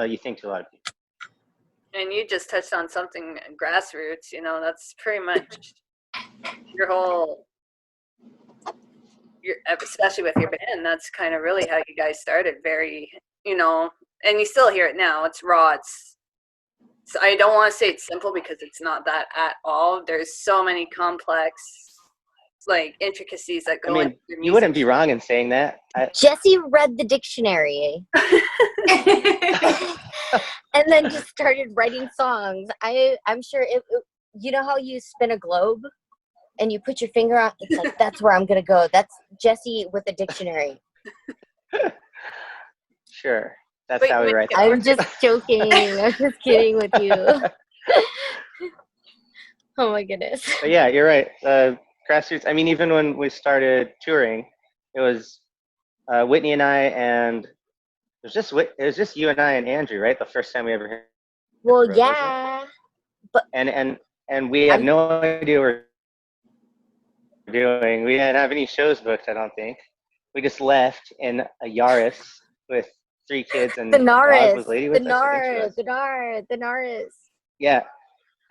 you think to a lot of people. and you just touched on something grassroots. That's pretty much your whole. Especially with your band, that's kind of really how you guys started. Very, and you still hear it now. It's raw. So I don't want to say it's simple because it's not that at all. There's so many complex, like intricacies that go into your music. You wouldn't be wrong in saying that. Jesse read the dictionary and then just started writing songs. I'm sure you know how you spin a globe and you put your finger on, it's like, that's where I'm going to go. That's Jesse with a dictionary. Sure. That's how we write that. I'm just joking. I'm just kidding with you. Oh my goodness. But yeah, you're right. Grassroots. I mean, even when we started touring, it was Whitney and I, and it was just you and I and Andrew, right? The first time we ever heard. Well, yeah, but and we had no idea what we were doing. We didn't have any shows booked, I don't think. We just left in a Yaris with 3 kids and the dog Norris, was lady the with us, I think she was. the Norris. Yeah.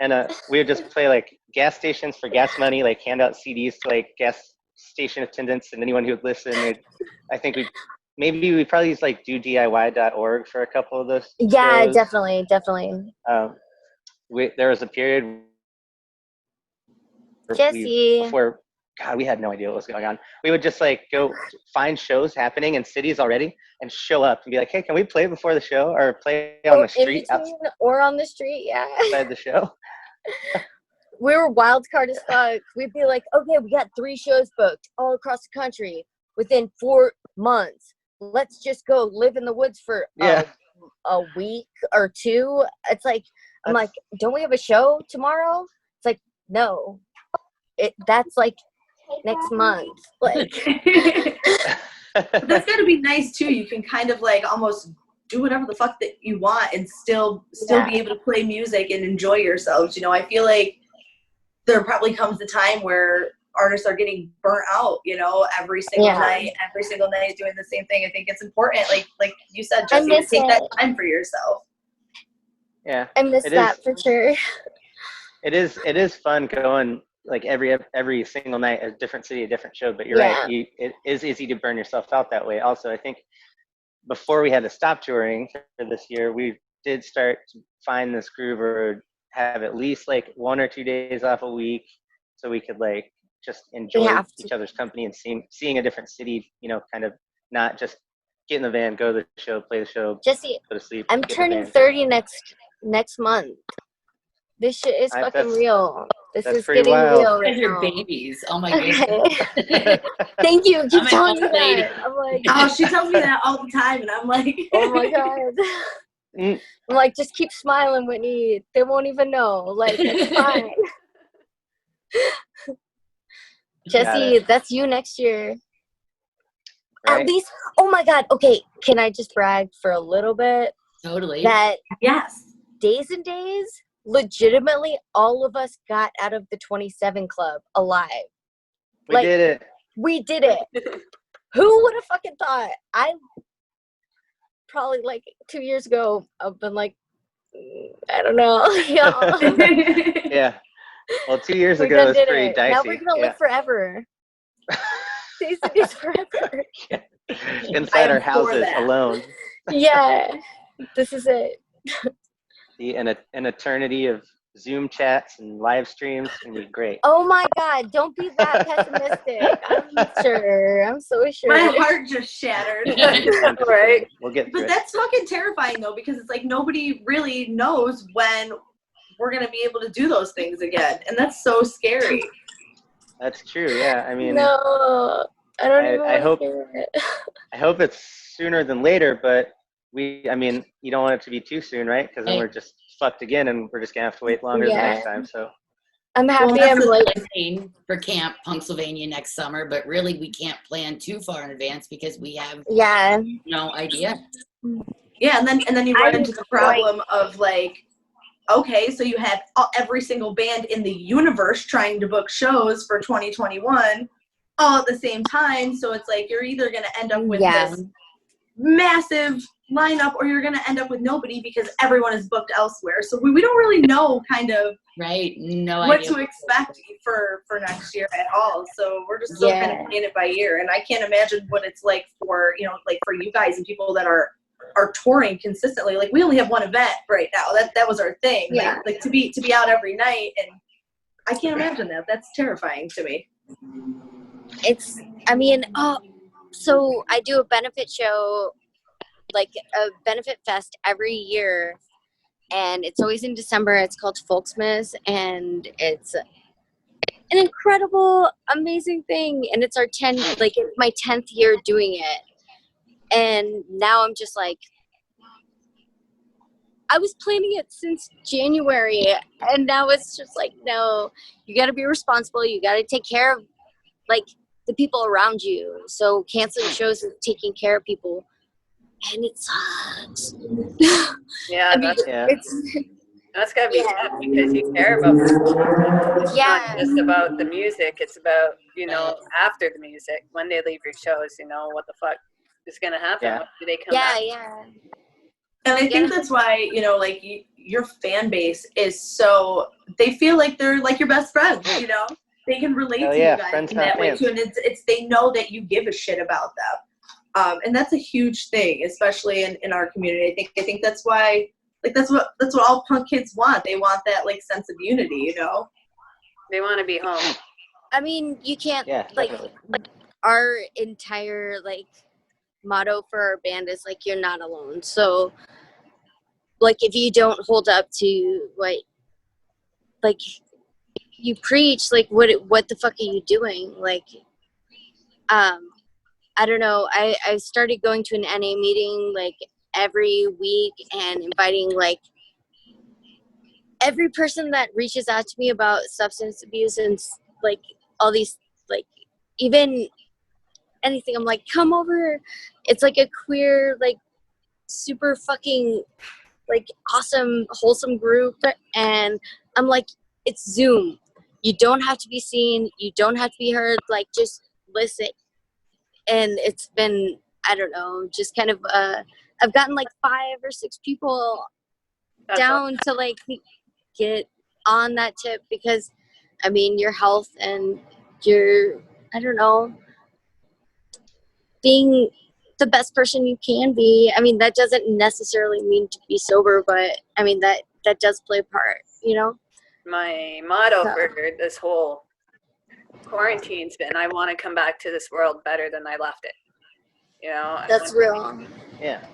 And we would just play like gas stations for gas money, like hand out CDs to like gas station attendants and anyone who would listen. I think we probably used like DoDIY.org for a couple of those. Yeah, shows. definitely. There was a period Jesse. before, God, we had no idea what was going on. We would just like go find shows happening in cities already and show up and be like, hey, can we play before the show or play on the street or on the street? Yeah. outside the show? We were wild card as fuck. We'd be like, okay, we got 3 shows booked all across the country within 4 months. Let's just go live in the woods for a week or 2. It's like, I'm like, don't we have a show tomorrow? It's like, no. That's like next month. Like That's gotta be nice too. You can kind of like almost do whatever the fuck that you want and still be able to play music and enjoy yourselves. I feel like there probably comes a time where artists are getting burnt out, every single night doing the same thing. I think it's important, like you said, Jesse, to take that time for yourself. Yeah. I miss that for sure. It is fun going like every single night, a different city, a different show. But you're right, it is easy to burn yourself out that way. Also, I think before we had to stop touring for this year, we did start to find this groove or have at least like 1 or 2 days off a week, so we could like just enjoy each other's company and seeing a different city, you know, kind of not just get in the van, go to the show, play the show, Jesse, go to sleep. I'm turning 30 next month. This shit is fucking real. This is getting real right now. Your babies. Oh my goodness. Thank you. Keep telling me that. I'm like, oh, she tells me that all the time, and I'm like, oh my god. I'm like, just keep smiling, Whitney. They won't even know. Like, it's fine. Jesse, that's you next year. Right? At least, oh my god. Okay, can I just brag for a little bit? Totally. That yes, Daze and Daze, legitimately, all of us got out of the 27 Club alive. We did it. We did it. Who would have fucking thought? I probably like 2 years ago, I've been like, I don't know. Yeah. Well, 2 years ago, it was pretty dicey. Now we're going to live forever. Days and Days forever. Inside our houses alone. Yeah. This is it. An eternity of Zoom chats and live streams can be great. Oh my god, don't be that pessimistic. I'm so sure. My heart just shattered. Right? We'll get through But that's fucking terrifying though, because it's like nobody really knows when we're gonna be able to do those things again. And that's so scary. That's true, yeah. I mean, no, I don't even I hope it's sooner than later, but I mean, you don't want it to be too soon, right? Because then we're just fucked again, and we're just gonna have to wait longer the next time. So I'm happy. I'm like for Camp Punksylvania next summer, but really we can't plan too far in advance because we have no idea. Yeah, and then you run into the problem of like, okay, so you had every single band in the universe trying to book shows for 2021 all at the same time. So it's like you're either gonna end up with this massive lineup or you're going to end up with nobody because everyone is booked elsewhere. So we don't really know kind of what to expect for next year at all. So we're just still kind of playing it by ear. And I can't imagine what it's like for, you know, like for you guys and people that are touring consistently. Like we only have one event right now. That was our thing. Yeah. Like to be out every night, and I can't imagine that. That's terrifying to me. So I do a benefit show, like a benefit fest every year, and it's always in December. It's called Folksmas, and it's an incredible, amazing thing. And it's it's my 10th year doing it. And now I'm just like, I was planning it since January, and now it's just like, no, you got to be responsible. You got to take care of like the people around you. So canceling shows is taking care of people. And it sucks. Yeah, that's gotta be tough because you care about people. It's not just about the music. It's about, you know, after the music, when they leave your shows, you know, what the fuck is gonna happen? Yeah. Do they come back? And I think that's why, you know, like your fan base is so, they feel like they're like your best friends, you know? They can relate to you guys in that way too. And it's they know that you give a shit about them. And that's a huge thing, especially in our community. I think that's why, like, that's what all punk kids want. They want that like sense of unity, you know. They want to be home. I mean, you can't like our entire like motto for our band is like, you're not alone. So like if you don't hold up to what like you preach, like what the fuck are you doing? Like I don't know. I started going to an NA meeting like every week and inviting like every person that reaches out to me about substance abuse and like all these like even anything. I'm like, come over. It's like a queer like super fucking like awesome wholesome group, and I'm like, it's Zoom. You don't have to be seen. You don't have to be heard. Like just listen. And it's been, I don't know, just kind of, I've gotten like 5 or 6 people down to like get on that tip because, I mean, your health and your, I don't know, being the best person you can be. I mean, that doesn't necessarily mean to be sober, but I mean, that does play a part, you know? My motto for this whole quarantine's been, I want to come back to this world better than I left it. You know? That's real. Yeah.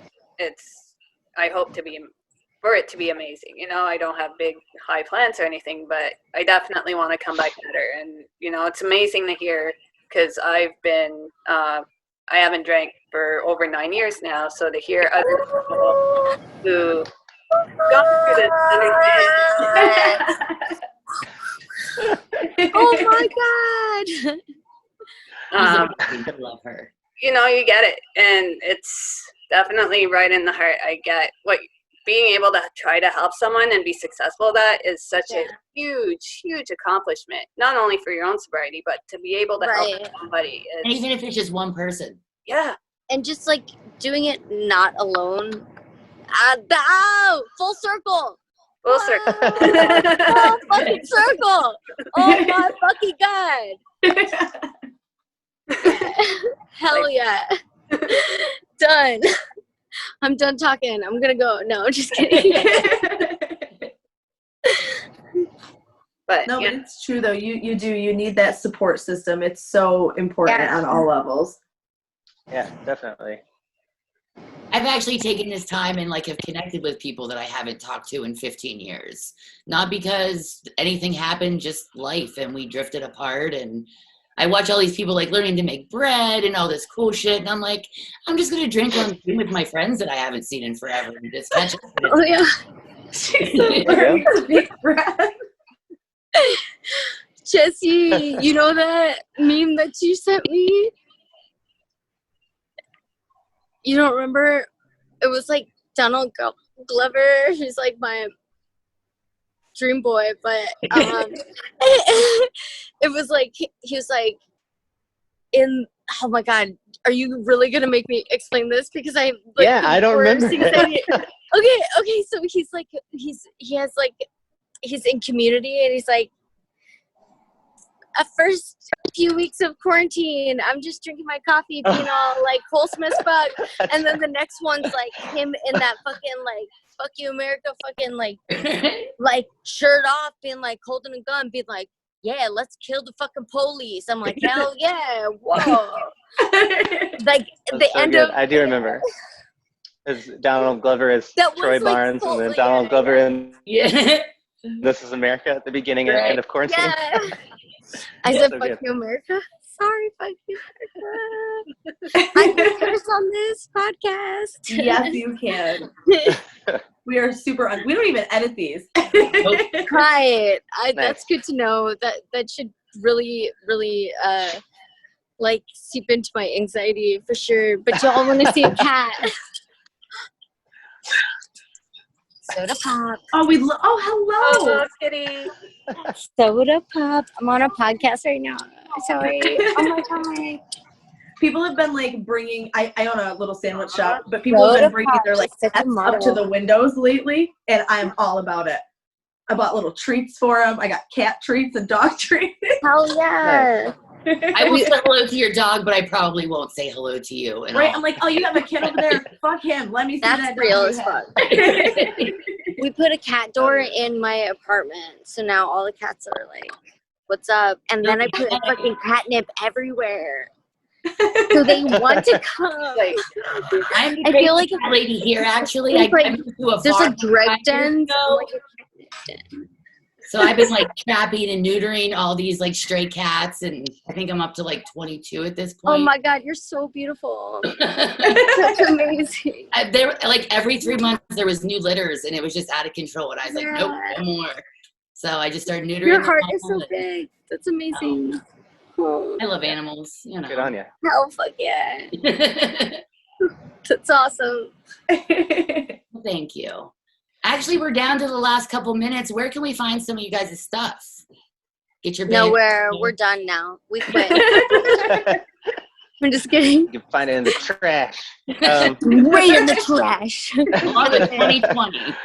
I hope for it to be amazing. You know, I don't have big, high plans or anything, but I definitely want to come back better. And, you know, it's amazing to hear, because I've been, I haven't drank for over 9 years now, so to hear other people who gone through this Oh my God. I love her. You know, you get it, and it's definitely right in the heart. I get what being able to try to help someone and be successful at that is such a huge, huge accomplishment, not only for your own sobriety, but to be able to help somebody. And even if it's just one person. Yeah. And just like doing it not alone. Full circle. Full circle. Full fucking circle. Oh my fucking God. Hell yeah. Done. I'm done talking. I'm gonna go. No, I'm just kidding. But no, but it's true though. You need that support system. It's so important on all levels. Yeah, definitely. I've actually taken this time and like have connected with people that I haven't talked to in 15 years. Not because anything happened, just life, and we drifted apart. And I watch all these people like learning to make bread and all this cool shit, and I'm like, I'm just gonna drink on Zoom with my friends that I haven't seen in forever and just catch up. Oh yeah. Jesse, you know that meme that you sent me? You don't remember? It was like Donald Glover, who's like my dream boy, but it was like he was like in. Oh my God, are you really gonna make me explain this? Because I like, I don't remember. Okay, so he's like he's in community, and he's like, a first few weeks of quarantine, I'm just drinking my coffee, being all like wholesome as fuck. And then the next one's like him in that fucking like fuck you America fucking like shirt off, being like holding a gun, being like, yeah, let's kill the fucking police. I'm like, hell yeah, whoa. Like the end of I do remember. It's Donald Glover as Troy Barnes, and then Donald Glover in This Is America at the beginning and end of quarantine. Yeah. I said, fuck you, America. Sorry, fuck you, America. I can curse on this podcast. Yes, you can. We are super, we don't even edit these. Right. That's good to know. That should really, really, like, seep into my anxiety for sure. But y'all want to see a cat. Soda pop. Oh, hello. Oh, kitty. Soda pop. I'm on a podcast right now. Sorry. Oh my God. People have been like bringing, I own a little sandwich shop, but people have been bringing their like pets up to the windows lately, and I'm all about it. I bought little treats for them. I got cat treats and dog treats. Hell yeah. I will say hello to your dog, but I probably won't say hello to you. Right? I'm like, oh, you have a kid over there. Fuck him. Let me see that. That's real as fuck. We put a cat door in my apartment, so now all the cats are like, what's up? And then I put fucking catnip everywhere. So they want to come. Like, I feel like a lady here, actually. There's a drug den. So I've been like trapping and neutering all these like stray cats, and I think I'm up to like 22 at this point. Oh my God, you're so beautiful. That's amazing. There, like every 3 months there was new litters, and it was just out of control. And I was like, nope, no more. So I just started neutering. Your heart is so big. That's amazing. I love animals. You know. Good on you. Oh fuck yeah. That's awesome. Thank you. Actually, we're down to the last couple minutes. Where can we find some of you guys' stuff? Get your band. Nowhere. We're done now. We quit. I'm just kidding. You can find it in the trash. Way in the trash. Love it, 2020.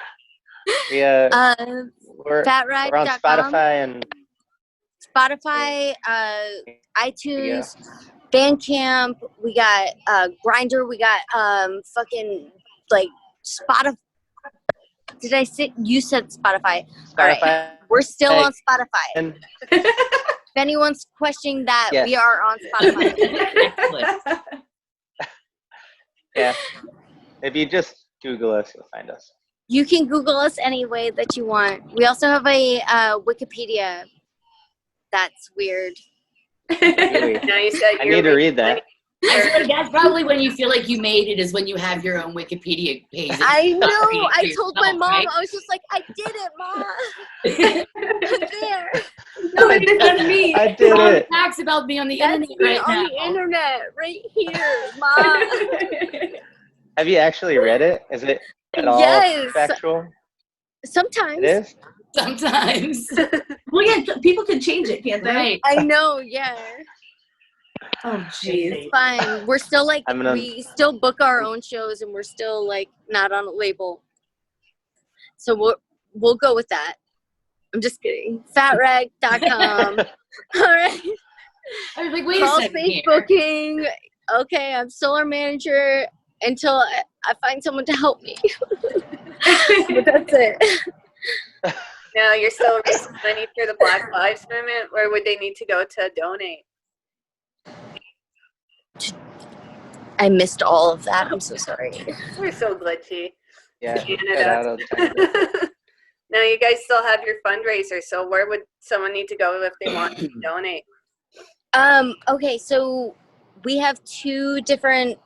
We're on FatWreck.com. Spotify and Spotify, iTunes, Bandcamp. We got Grindr. We got fucking like Spotify. Did I say you said Spotify? All right, we're still on Spotify. If anyone's questioning that, Yes. we are on Spotify. Excellent. Yeah. If you just Google us, you'll find us. You can Google us any way that you want. We also have a Wikipedia. That's weird. Really? Now you said I need to read that. I feel like that's probably when you feel like you made it, is when you have your own Wikipedia page. I know. I yourself, told my mom, right? I was just like, I did it, Mom. I'm there. No, I did that's me. I did All the it. facts about me on the That's internet me right on now. the internet, right here, Mom. Have you actually read it? Is it at all Yes. factual? Sometimes. It is? Sometimes. Well, yeah, people can change it, can't they? Right. I know, yeah. Oh, jeez. It's fine. We're still like, I'm gonna- we still book our own shows and we're still like not on a label. So we'll go with that. I'm just kidding. Fatreg.com. All right. I was like, wait Call a second space here. booking. Okay, I'm still our manager until I find someone to help me. But that's it. Now you're still raising money for the Black Lives Movement. Where would they need to go to donate? I missed all of that. I'm so sorry. We're so glitchy. Yeah. cut Canada. out all the time. Now you guys still have your fundraiser, so where would someone need to go if they want to donate? Okay, so we have two different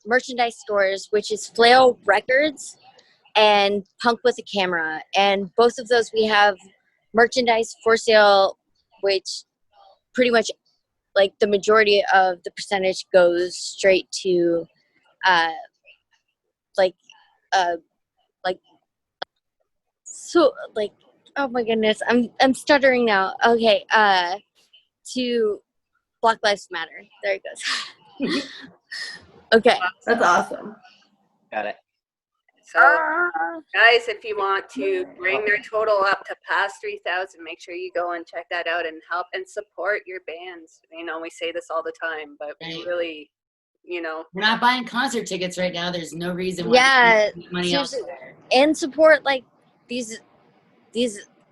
merchandise stores, which is Flail Records and Punk with a Camera. And both of those we have merchandise for sale, which pretty much like the majority of the percentage goes straight to oh my goodness, I'm stuttering now. Okay, to Black Lives Matter. There it goes. Okay. That's awesome. Got it. So, guys, if you want to bring their total up to past 3,000, make sure you go and check that out and help and support your bands. You know, we say this all the time, but we really, you know. We're not buying concert tickets right now. There's no reason why Yeah, we keep money seriously. elsewhere. And support like these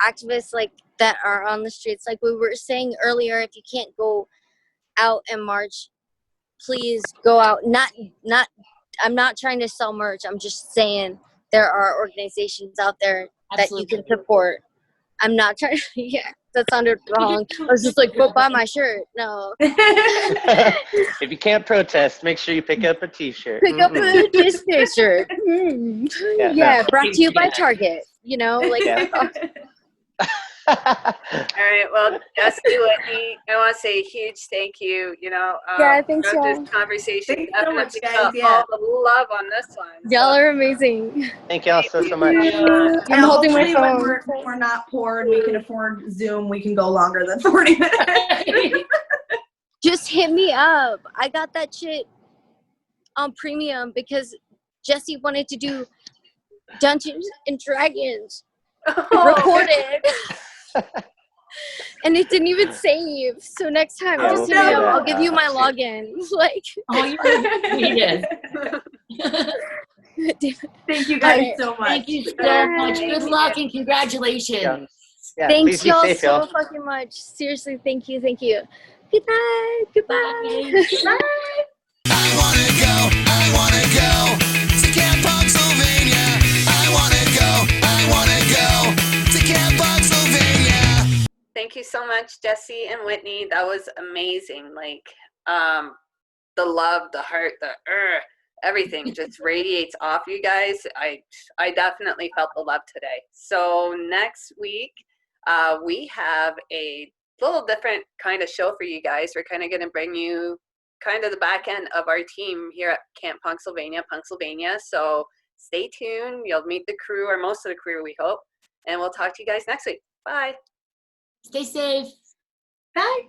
activists like that are on the streets. Like we were saying earlier, if you can't go out and march, please go out. I'm not trying to sell merch. I'm just saying there are organizations out there that you can support. I'm not trying. Yeah, that sounded wrong. I was just like, go buy my shirt. No. If you can't protest, make sure you pick up a T-shirt. Pick up a T-shirt. Yeah, brought to you by Target. You know, like. Yeah. All right, well, Jesse, Whitney, I want to say a huge thank you. You know, Yeah, thanks, throughout y'all. this conversation, Thanks so much, definitely guys, got yeah. all the love on this one. Y'all are amazing. Thank y'all so much. I'm holding my hopefully phone. when we're not poor and we can afford Zoom, we can go longer than 40 minutes. Just hit me up. I got that shit on premium because Jesse wanted to do Dungeons and Dragons recorded. And it didn't even save. So next time, Yeah, just we'll hit me figure up. that I'll give you out. my login. Like, Oh, you did. Thank you guys Alright. so much. Thank you so much. Good luck and congratulations. Yeah, thanks please be y'all safe, so y'all. fucking much. Seriously, thank you. Goodbye. Goodbye. I wanna go to Camp Punksylvania. I wanna go to Camp Punksylvania. Thank you so much, Jesse and Whitney. That was amazing. Like, the love, the heart, everything just radiates off you guys. I definitely felt the love today. So next week, we have a little different kind of show for you guys. We're kind of going to bring you kind of the back end of our team here at Camp Punksylvania. So stay tuned. You'll meet the crew, or most of the crew, we hope. And we'll talk to you guys next week. Bye. Stay safe. Bye.